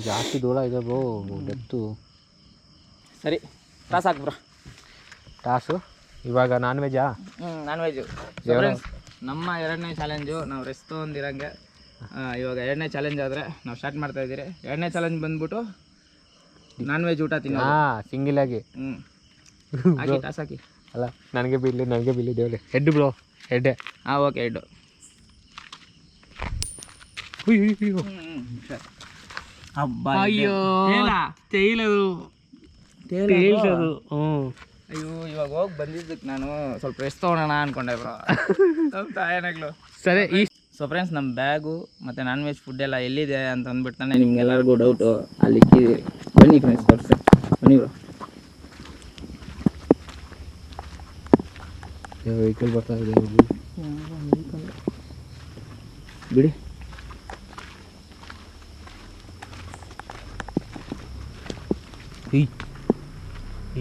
ಜಾಸ್ತಿ ದೂರ ಇದೆ ಬ್ರೋ ಡೆಪ್ತು. ಸರಿ ಟಾಸ್ ಹಾಕು ಬ್ರೋ. ಟಾಸು ಇವಾಗ ನಾನ್ ವೆಜ್ಜಾ? Non veg. ನಮ್ಮ 2ನೇ ಚಾಲೆಂಜು. ನಾವು ರೆಸ್ಟ್ ತೊಗೊಂಡಿರಂಗೆ ಇವಾಗ 2ನೇ ಚಾಲೆಂಜ್ ಆದರೆ ನಾವು ಸ್ಟಾರ್ಟ್ ಮಾಡ್ತಾ ಇದ್ದೀರಿ. 2ನೇ ಚಾಲೆಂಜ್ ಬಂದ್ಬಿಟ್ಟು ನಾನ್ ವೆಜ್ ಊಟ ತಿನ್ನೋ ಸಿಂಗಿಲ್ ಆಗಿ. ಹಾಕಿ ಟಾಸ್ ಹಾಕಿ. ಅಲ್ಲ ನನಗೆ ಬಿಲ್ಲಿ ದೇವ್ರೆ. Head bro, Hegde. Okay head. ಅಯ್ಯೋ ತೇಲದು. ಅಯ್ಯೋ ಇವಾಗ ಹೋಗಿ ಬಂದಿದ್ದಕ್ಕೆ ನಾನು ಸ್ವಲ್ಪ ರೆಸ್ಟ್ ತೊಗೊಳೋಣ ಅನ್ಕೊಂಡೆ ಬ್ರೋ. ಏನಾಗ್ಲು ಸರಿ. ಸೊ ಫ್ರೆಂಡ್ಸ್, ನಮ್ಮ ಬ್ಯಾಗು ಮತ್ತು ನಾನ್ ವೆಜ್ ಫುಡ್ ಎಲ್ಲ ಎಲ್ಲಿದೆ ಅಂತ ಅಂದ್ಬಿಡ್ತಾನೆ ನಿಮ್ಗೆಲ್ಲರಿಗೂ ಡೌಟು. ಅಲ್ಲಿ ಇಕ್ಕಿದ್ದೀವಿ. ಬನ್ನಿ ಫ್ರೆಂಡ್ಸ್, ತೋರಿಸಿ. ಬನ್ನಿ ಬ್ರೋ. ವೆಹಿಕಲ್ ಬರ್ತಾ ಇದೆ ಬಿಡಿ.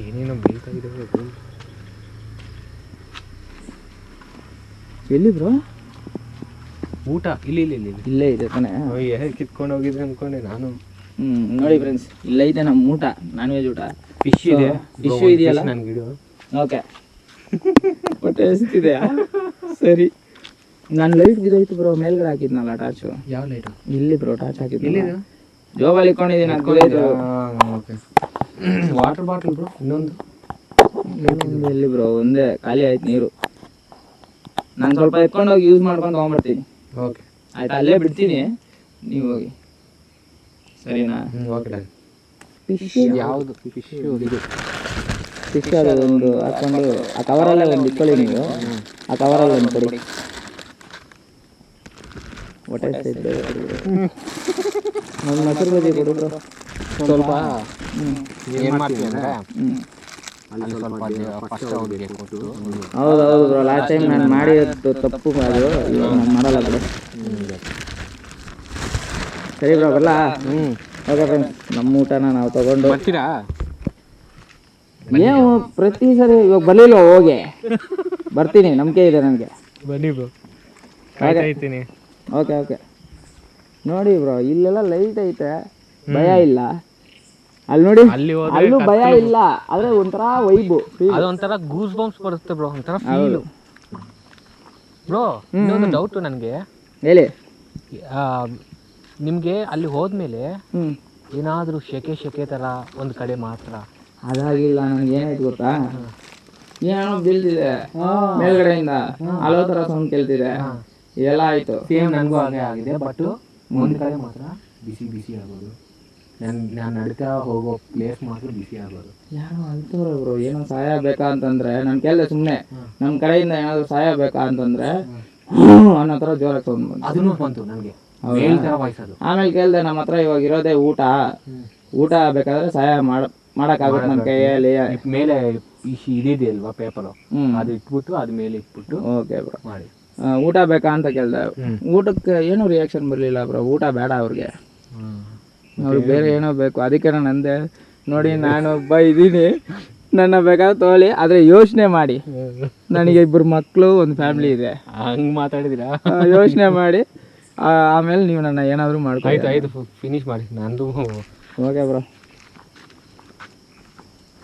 ಏನೇನೋ ಬೇಕಾಗಿದೆ. ಎಲ್ಲಿ ಬ್ರೋ ಊಟ? ಇಲ್ಲೇ ಇದೆ ತಾನೆ. ಕಿತ್ಕೊಂಡು ಹೋಗಿದ್ರೆ ಅನ್ಕೊಂಡೆ ನಾನು. ನೋಡಿ ಫ್ರೆಂಡ್ಸ್, ಇಲ್ಲೈತೆ ನಮ್ಮ ಊಟ, ನಾನ್ ವೆಜ್ ಊಟ. ಫಿಶ್ ಇದೆ, ಫಿಶ್ ಇದೆಯಲ್ಲ ನನಗೆ ಗಿಡ. ಓಕೆ, ಹೊಟ್ಟೆ ಹಸಿತಿದೆಯಾ? ಸರಿ. ನಾನು ಲೈಟ್ ಬಿದ್ದೋಯ್ತು ಬ್ರೋ, ಮೇಲ್ಗಡೆ ಹಾಕಿದ್ನಲ್ಲ ಟಾರ್ಚು. ಯಾವ ಲೈಟು? ಇಲ್ಲಿ ಬ್ರೋ ಟಾರ್ಚ್ ಹಾಕಿದ್ದೆ, ಜೋಬಲ್ಲಿ ಇಟ್ಕೊಂಡಿದ್ದೀನಿ. ಓಕೆ. Water bottle bro? ಇನ್ನೊಂದು ಎಲ್ಲಿ ಬ್ರೋ? ಒಂದೇ ಖಾಲಿ ಆಯ್ತು ನೀರು. ನಾನು ಸ್ವಲ್ಪ ಎತ್ಕೊಂಡೋಗಿ ಯೂಸ್ ಮಾಡ್ಕೊಂಡು ತೊಗೊಂಡ್ಬರ್ತೀನಿ. ಓಕೆ ಆಯ್ತಾ, ಅಲ್ಲೇ ಬಿಡ್ತೀನಿ, ನೀವು ಹೋಗಿ. ಸರಿನಾ? Okay done. ಫಿಶ್ ಯಾವುದು? ಫಿಶ್ ಇದು ಫಿಶ್ ಅದೊಂದು ಹಾಕ್ಕೊಂಡು ಆ ಕವರಲ್ಲೇ ಒಂದು ಇಟ್ಕೊಳ್ಳಿ ನೀವು. ಆ ಕವರಲ್ಲಿ ಒಂದು ಕೊಡಿ. ಹೊಟ್ಟೆ ಒಂದು ಮೊಸರು ಬಜ್ಜಿ ಕೊಡು ಬ್ರೋ ಸ್ವಲ್ಪ. ಏನು ಮಾಡ್ತೀವಿ ಅಂದರೆ ಅಲ್ಲಿ ಸ್ವಲ್ಪ ಫಸ್ಟ್ ಅವ್ರಿಗೆ ಕೊಟ್ಟು. ಹೌದು ಬ್ರೋ, ಲಾಸ್ಟ್ ಟೈಮ್ ನಾನು ಮಾಡಿದ್ದು ತಪ್ಪು ಅದು, ಇವಾಗ ನಾನು ಮಾಡಲ್ಲ ಬ್ರೋ. ಸರಿ ಬ್ರೋ, ಬರಲ್ಲ? ಓಕೆ ಫ್ರೆಂಡ್ಸ್, ನಮ್ಮ ಊಟನ ನಾವು ತಗೊಂಡು ಬರ್ತೀರಾ? ನೀವು ಪ್ರತಿ ಸರಿ ಇವಾಗ ಬರಲಿಲ್ಲ, ಹೋಗಿ ಬರ್ತೀನಿ, ನಂಬಿಕೆ ಇದೆ ನನಗೆ. ಬನ್ನಿ ಬ್ರೋ, ಕಾಯ್ತಾಯಿದ್ದೀನಿ. ಓಕೆ ನೋಡಿ ಬ್ರೋ, ಇಲ್ಲೆಲ್ಲ ಲೈಟ್ ಐತೆ, ಭಯ ಇಲ್ಲ. ಅಲ್ಲಿ ನೋಡಿ, ಅಲ್ಲೂ ಭಯ ಇಲ್ಲ, ಆದ್ರೆ ಒಂಥರ ವೈಬು, ಅದೊಂಥರ ಗೂಸ್ ಬಂಪ್ಸ್ ಬರುತ್ತೆ ಬ್ರೋ, ಒಂಥರ ಫೀಲು ಬ್ರೋ. ಇನ್ನೊಂದು ಡೌಟು ನನಗೆ, ಹೇಳಿ. ನಿಮಗೆ ಅಲ್ಲಿ ಹೋದ್ಮೇಲೆ ಏನಾದರೂ ಶೆಕೆ ಥರ ಒಂದು ಕಡೆ ಮಾತ್ರ? ಅದಾಗಿಲ್ಲ ನನಗೆ. ಏನಾಯ್ತು ಗೊತ್ತಾ, ಏನೋ ಬೀಳ್ತಿದೆ ಮೇಲ್ಗಡೆಯಿಂದ ಅಲೋ ಥರ ಸೌಂಡ್ ಕೇಳ್ತಿದೆ. ಇದೆಲ್ಲ ಆಯಿತು. ಸೇಮ್ ನನಗೂ ಹಾಗೆ ಆಗಿದೆ. ಬಟ್ ಒಂದು ಕಡೆ ಮಾತ್ರ ಬಿಸಿ ಬಿಸಿ ಆಗೋದು. ನಾನು ನಡ್ತಾ ಹೋಗೋ ಪ್ಲೇಸ್ ಮಾತ್ರ ಬಿಸಿ ಆಗೋದು. ಯಾರೋ ಅಳ್ತವ್ರೆ ಬ್ರೋ, ಏನೋ ಸಹಾಯ ಬೇಕಾ ಅಂತಂದ್ರೆ ನಾನು ಕೇಳಿದೆ ಸುಮ್ಮನೆ, ನಮ್ಮ ಕಡೆಯಿಂದ ಏನಾದರೂ ಸಹಾಯ ಬೇಕಾ ಅಂತಂದ್ರೆ ಅನ್ನೋ ಥರ ಜೋರಾಗಿ ಸೌಂಡ್ ಬಂತು. ಅದನ್ನು ಬಂತು ನನಗೆ, ವಾಯ್ಸ್ ಅದು. ಆಮೇಲೆ ಕೇಳಿದೆ, ನಮ್ಮ ಹತ್ರ ಇವಾಗ ಇರೋದೇ ಊಟ ಬೇಕಾದ್ರೆ ಸಹಾಯ ಮಾಡೋಕ್ಕಾಗುತ್ತೆ ನನ್ನ ಕೈಯಲ್ಲಿ. ಮೇಲೆ ಇದಿದೆ ಅಲ್ವಾ ಪೇಪರು, ಅದು ಇಟ್ಬಿಟ್ಟು ಅದ ಮೇಲೆ ಇಟ್ಬಿಟ್ಟು ಓಕೆ ಬ್ರೋ ಮಾಡಿ. ಊಟ ಬೇಕಾ ಅಂತ ಕೇಳಿದೆ. ಊಟಕ್ಕೆ ಏನೂ ರಿಯಾಕ್ಷನ್ ಬರಲಿಲ್ಲ ಬ್ರೋ. ಊಟ ಬೇಡ ಅವ್ರಿಗೆ ಬೇರೆ ಏನೋ ಬೇಕು. ಅದಕ್ಕೆ ನಾನು ಅಂದೆ, ನೋಡಿ ನಾನು ಒಬ್ಬ ಇದ್ದೀನಿ, ನನ್ನ ಬೇಕಾದ್ರೆ ತಗೊಳ್ಳಿ, ಆದರೆ ಯೋಚನೆ ಮಾಡಿ, ನನಗೆ 2 ಮಕ್ಕಳು, ಒಂದು ಫ್ಯಾಮಿಲಿ ಇದೆ. ಹಂಗೆ ಮಾತಾಡಿದಿರಾ? ಯೋಚನೆ ಮಾಡಿ ಆಮೇಲೆ ನೀವು ನನ್ನ ಏನಾದರೂ ಮಾಡ್ಕೊಳ್ಳಿ. ಆಯ್ತು ಫಿನಿಶ್ ಮಾಡಿ ನಂದು. Okay bro.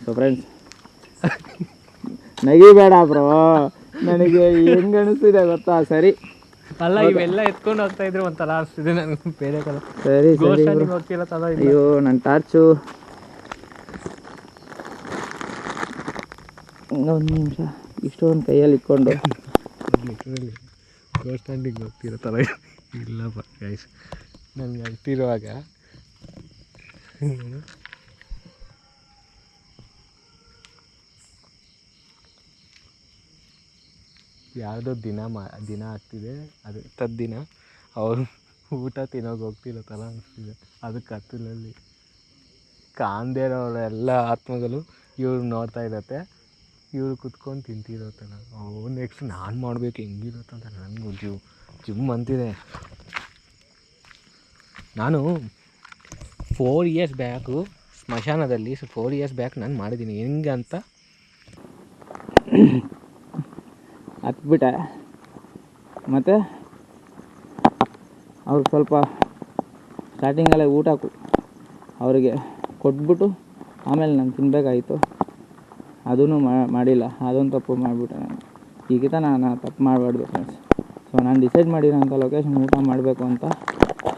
ಸೊ ಫ್ರೆಂಡ್ಸ್, ನಗಿಬೇಡ ಬ್ರೋ, ನನಗೆ ಹೆಂಗೆ ಅನಿಸ್ತಿದೆ ಗೊತ್ತಾ? ಸರಿ ಅಲ್ಲ, ಇವೆಲ್ಲ ಎತ್ಕೊಂಡು ಹೋಗ್ತಾ ಇದ್ರೆ ಒಂಥರ ಅನಿಸ್ತಿದೆ ನನಗೆ ಬೇರೆ ಕಲ. ಸರಿ ಸರಿ ಅಯ್ಯೋ ನನ್ನ ಟಾರ್ಚು. ಒಂದು ನಿಮಿಷ, ಇಷ್ಟೊಂದು ಕೈಯಲ್ಲಿ ಇಟ್ಕೊಂಡು ಬಸ್ ಸ್ಟ್ಯಾಂಡಿಗೆ ಹೋಗ್ತಿರೋ ಥರ ಇಲ್ಲಪ್ಪ ಗೈಸ್. ನನಗೆ ಅಳ್ತಿರುವಾಗ ಯಾವುದೋ ದಿನ ಆಗ್ತಿದೆ, ಅದು ತದ್ದಿನ ಅವರು ಊಟ ತಿನ್ನೋಕೆ ಹೋಗ್ತಿರೋ ಥರ ಅನಿಸ್ತಿದೆ. ಅದಕ್ಕೆ ಕತ್ತಲಲ್ಲಿ ಕಾಣದೇ ಇರೋರೆಲ್ಲ ಆತ್ಮಗಳು ಇವ್ರು ನೋಡ್ತಾ ಇರತ್ತೆ, ಇವ್ರು ಕುತ್ಕೊಂಡು ತಿಂತಿರೋ ಥರ. ನೆಕ್ಸ್ಟ್ ನಾನು ಮಾಡಬೇಕು ಹೆಂಗಿರುತ್ತೆ ಅಂತ ನನಗೂ ಜಿಮ್ ಅಂತಿದೆ. ನಾನು 4 ಇಯರ್ಸ್ ಬ್ಯಾಕು ಸ್ಮಶಾನದಲ್ಲಿ 4 ಇಯರ್ಸ್ ಬ್ಯಾಕ್ ನಾನು ಮಾಡಿದ್ದೀನಿ. ಹೆಂಗೆ ಅಂತ ಹತ್ಬಿಟ್ಟೆ. ಮತ್ತು ಅವ್ರಿಗೆ ಸ್ವಲ್ಪ ಸ್ಟಾರ್ಟಿಂಗಲ್ಲೇ ಊಟ ಅವರಿಗೆ ಕೊಟ್ಬಿಟ್ಟು ಆಮೇಲೆ ನಾನು ತಿನ್ನಬೇಕಾಗಿತ್ತು. ಅದೂ ಮಾಡಿಲ್ಲ. ಅದೊಂದು ತಪ್ಪು ಮಾಡಿಬಿಟ್ಟೆ ನಾನು. ಈಗಿತ ನಾನು ತಪ್ಪು ಮಾಡಬಾರ್ದು ಫ್ರೆಂಡ್ಸ್. ಸೊ ನಾನು ಡಿಸೈಡ್ ಮಾಡಿರೋಂಥ ಲೊಕೇಶನ್ ಊಟ ಮಾಡಬೇಕು ಅಂತ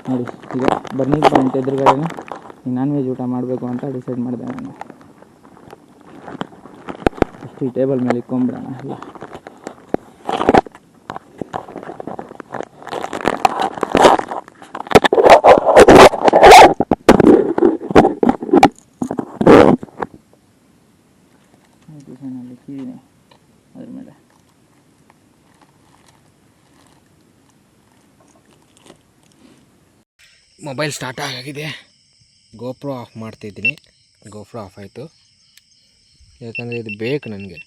ನೋಡಿ, ಈಗ ಬರ್ನಿಂಗ್ ಪಾಯಿಂಟ್ ಎದುರುಗಡೆ ನಾನ್ ವೆಜ್ ಊಟ ಮಾಡಬೇಕು ಅಂತ ಡಿಸೈಡ್ ಮಾಡಿದೆ ನಾನು. ಅಷ್ಟು ಈ ಟೇಬಲ್ ಮೇಲೆ ಇಟ್ಕೊಂಬಿಡೋಣ ಎಲ್ಲ. ಅದ್ರ ಮೇಲೆ ಮೊಬೈಲ್ ಸ್ಟಾರ್ಟ್ ಆಗಿದೆ. ಗೋಪ್ರೋ ಆಫ್ ಮಾಡ್ತಿದ್ದೀನಿ. ಗೋಪ್ರೋ ಆಫ್ ಆಯಿತು, ಯಾಕಂದರೆ ಇದು ಬೇಕು ನನಗೆ.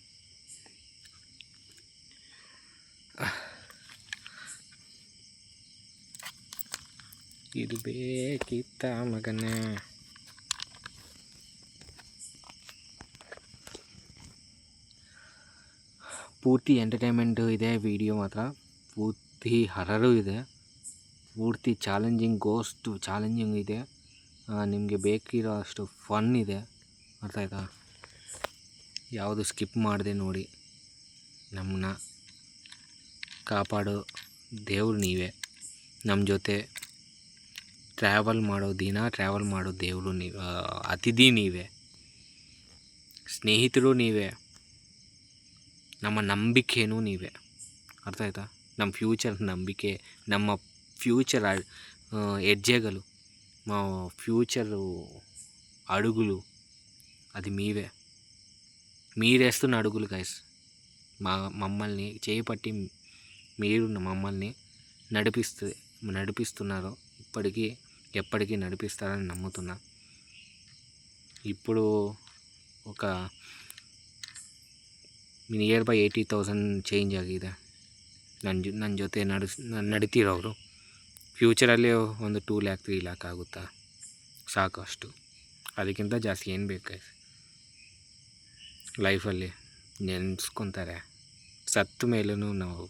ಇದು ಬೇಕಿತ್ತ ಮಗನೇ. ಪೂರ್ತಿ ಎಂಟರ್ಟೈನ್ಮೆಂಟು ಇದೆ, ವಿಡಿಯೋ ಮಾತ್ರ ಪೂರ್ತಿ ಹರರು ಇದೆ, ಪೂರ್ತಿ ಚಾಲೆಂಜಿಂಗ್ ಗೋಸ್ಟ್ ಚಾಲೆಂಜಿಂಗ್ ಇದೆ. ನಿಮಗೆ ಬೇಕಿರೋ ಅಷ್ಟು ಫನ್ ಇದೆ. ಅರ್ಥ ಆಯ್ತಾ? ಯಾವುದು ಸ್ಕಿಪ್ ಮಾಡದೆ ನೋಡಿ. ನಮ್ಮನ್ನ ಕಾಪಾಡೋ ದೇವ್ರು ನೀವೇ, ನಮ್ಮ ಜೊತೆ ಟ್ರಾವೆಲ್ ಮಾಡೋ ದೇವರು ನೀವು, ಅತಿಥಿ ನೀವೇ, ಸ್ನೇಹಿತರು ನೀವೇ, ನಮ್ಮ ನಂಬಿಕೆನೂ ನೀವೇ. ಅರ್ಥ ಆಯ್ತಾ? ನಮ್ಮ ಫ್ಯೂಚರ್ ನಂಬಿಕೆ, ನಮ್ಮ ಫ್ಯೂಚರ್ ಹೆಜ್ಜೆಗಳು, ಫ್ಯೂಚರು ಅಡುಗುಲು, అది మీరేస్తున్న అడుగులు గైస్. మమ్మల్ని చేపట్టి మీరు మమ్మల్ని నడిపిస్తున్నారు. ఎప్పటికీ నడిపిస్తారని నమ్ముతున్నా. ఇప్పుడు ఒక ನಿಯರ್ ಬೈ 80,000 ಚೇಂಜ್ ಆಗಿದೆ. ನನ್ನ ಜೊತೆ ನಡೀತಿರೋರು. ಫ್ಯೂಚರಲ್ಲಿ ಒಂದು 2 ಲ್ಯಾಕ್ 3 ಲ್ಯಾಕ್ ಆಗುತ್ತಾ? ಸಾಕು, ಅಷ್ಟು. ಅದಕ್ಕಿಂತ ಜಾಸ್ತಿ ಏನು ಬೇಕು ಲೈಫಲ್ಲಿ? ನೆನೆಸ್ಕೊತಾರೆ. ಸತ್ತ ಮೇಲೂ ನಾವು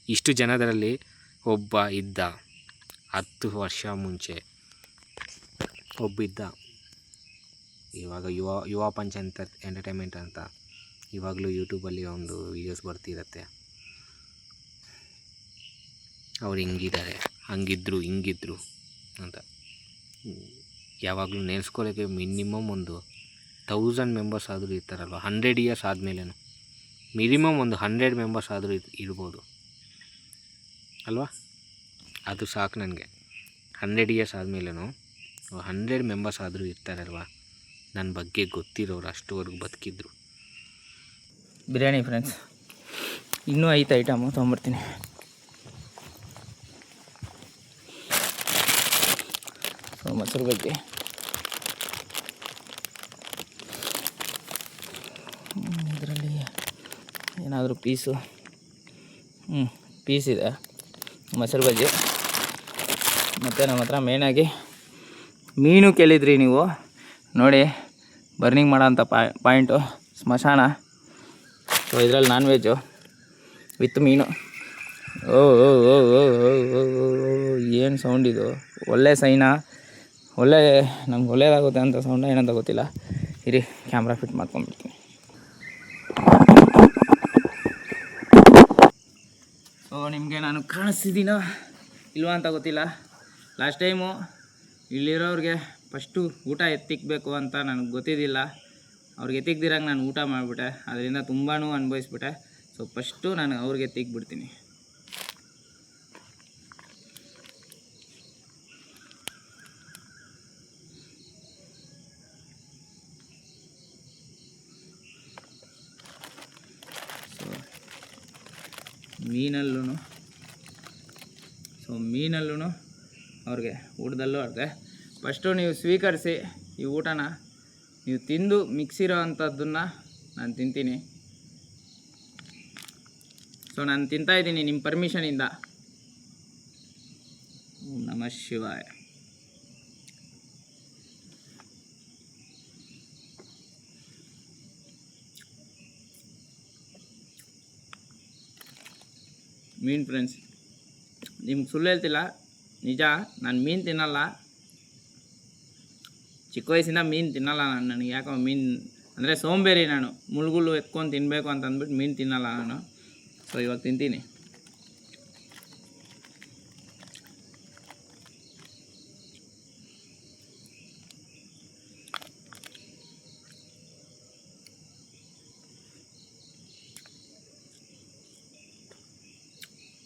ಇಷ್ಟು ಜನದಲ್ಲಿ ಒಬ್ಬ ಇದ್ದ, 10 ವರ್ಷ ಮುಂಚೆ ಒಬ್ಬ ಇದ್ದ. ಇವಾಗ ಯುವ ಪಂಚ ಎಂಟರ್ಟೈನ್ಮೆಂಟ್ ಅಂತ ಇವಾಗಲೂ ಯೂಟ್ಯೂಬಲ್ಲಿ ಒಂದು ವೀಡಿಯೋಸ್ ಬರ್ತಿರುತ್ತೆ. ಅವ್ರು ಹಿಂಗಿದ್ದಾರೆ, ಹಿಂಗಿದ್ರು ಅಂತ ಯಾವಾಗಲೂ ನೆನೆಸ್ಕೊಳ್ಳೋಕ್ಕೆ ಮಿನಿಮಮ್ ಒಂದು 1000 ಮೆಂಬರ್ಸ್ ಆದರೂ ಇರ್ತಾರಲ್ವ, 100 ಇಯರ್ಸ್ ಆದಮೇಲೇನು ಮಿನಿಮಮ್ ಒಂದು 100 ಮೆಂಬರ್ಸ್ ಆದರೂ ಇರ್ಬೋದು ಅಲ್ವಾ. ಅದು ಸಾಕು ನನಗೆ. 100 ಇಯರ್ಸ್ ಆದಮೇಲೂ 100 ಮೆಂಬರ್ಸ್ ಆದರೂ ಇರ್ತಾರಲ್ವ, ನನ್ನ ಬಗ್ಗೆ ಗೊತ್ತಿರೋರು ಅಷ್ಟುವರೆಗೂ ಬದುಕಿದ್ರು. ಬಿರಿಯಾನಿ ಫ್ರೆಂಡ್ಸ್, ಇನ್ನೂ 5 ಐಟಮು ತೊಗೊಂಬರ್ತೀನಿ. ಸೊ ಮೊಸರು ಬಜ್ಜಿ, ಇದರಲ್ಲಿ ಏನಾದರೂ ಪೀಸು, ಪೀಸ್ ಇದೆ, ಮೊಸರು ಬಜ್ಜಿ, ಮತ್ತು ನಮ್ಮ ಹತ್ರ ಮೇಯ್ನಾಗಿ ಮೀನು ಕೇಳಿದ್ರಿ ನೀವು ನೋಡಿ. ಬರ್ನಿಂಗ್ ಮಾಡೋಂಥ ಪಾಯಿಂಟು ಸ್ಮಶಾನ. ಸೊ ಇದರಲ್ಲಿ ನಾನ್ ವೆಜ್ಜು ವಿತ್ ಮೀನು. ಓ ಓ ಓ ಓ ಓ ಏನು ಸೌಂಡ್ ಇದು! ಒಳ್ಳೆ ಸೈನಾ, ನಮ್ಗೆ ಒಳ್ಳೇದಾಗುತ್ತೆ ಅಂತ ಸೌಂಡ ಏನಂತ ಗೊತ್ತಿಲ್ಲ. ಇರಿ ಕ್ಯಾಮ್ರಾ ಫಿಟ್ ಮಾಡ್ಕೊಂಡ್ಬಿಡ್ತೀನಿ. ಸೊ ನಿಮಗೆ ನಾನು ಕಾಣಿಸ್ತಿದ್ದೀನೋ ಇಲ್ವಾ ಅಂತ ಗೊತ್ತಿಲ್ಲ. ಲಾಸ್ಟ್ ಟೈಮು ಇಲ್ಲಿರೋರಿಗೆ ಫಸ್ಟು ಊಟ ಎತ್ತಿಕ್ಬೇಕು ಅಂತ ನನಗೆ ಗೊತ್ತಿದ್ದಿಲ್ಲ. ಅವ್ರಿಗೆ ಎತ್ತಿಕ್ದಿರಂಗೆ ನಾನು ಊಟ ಮಾಡಿಬಿಟ್ಟೆ, ಅದರಿಂದ ತುಂಬಾ ಅನುಭವಿಸ್ಬಿಟ್ಟೆ. ಸೊ ಫಸ್ಟು ನಾನು ಅವ್ರಿಗೆ ಎತ್ತಿಕ್ಬಿಡ್ತೀನಿ. ಮೀನಲ್ಲೂ ಅವ್ರಿಗೆ ಊಟದಲ್ಲೂ ಅರ್ದೆ. ಫಸ್ಟು ನೀವು ಸ್ವೀಕರಿಸಿ ಈ ಊಟನ. ನೀವು ತಿಂದು ಮಿಕ್ಸಿರೋ ಅಂಥದ್ದನ್ನು ನಾನು ತಿಂತೀನಿ. ಸೊ ನಾನು ತಿಂತಾಯಿದ್ದೀನಿ ನಿಮ್ಮ ಪರ್ಮಿಷನಿಂದ. ಓಂ ನಮಃ ಶಿವಾಯ. ಮೀನು ಫ್ರೆಂಡ್ಸ್, ನಿಮ್ಗೆ ಸುಳ್ಳು ಹೇಳ್ತಿಲ್ಲ, ನಿಜ. ನಾನು ಮೀನು ತಿನ್ನಲ್ಲ, ಚಿಕ್ಕ ವಯಸ್ಸಿಂದ ಮೀನು ತಿನ್ನಲ್ಲ ನಾನು. ನನಗೆ ಯಾಕೋ ಮೀನು ಅಂದರೆ ಸೋಂಬೇರಿ ನಾನು. ಮುಳುಗುಳು ಎತ್ಕೊಂಡು ತಿನ್ನಬೇಕು ಅಂತ ಅಂದ್ಬಿಟ್ಟು ಮೀನು ತಿನ್ನಲ್ಲ ನಾನು. ಸೊ ಇವಾಗ ತಿಂತೀನಿ.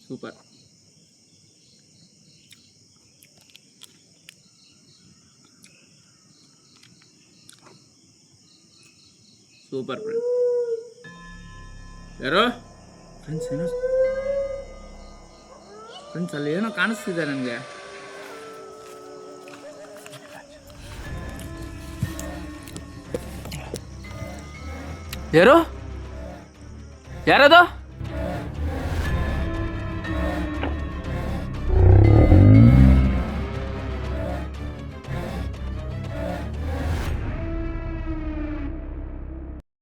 ಸೂಪರ್. Super friends. ಯಾರೋ ಫ್ರೆಂಡ್ಸ್, ಏನೋ ಫ್ರೆಂಡ್ಸ್ ಅಲ್ಲಿ ಏನೋ ಕಾಣಿಸ್ತಿದೆ ನನಗೆ. ಯಾರು? ಯಾರದು?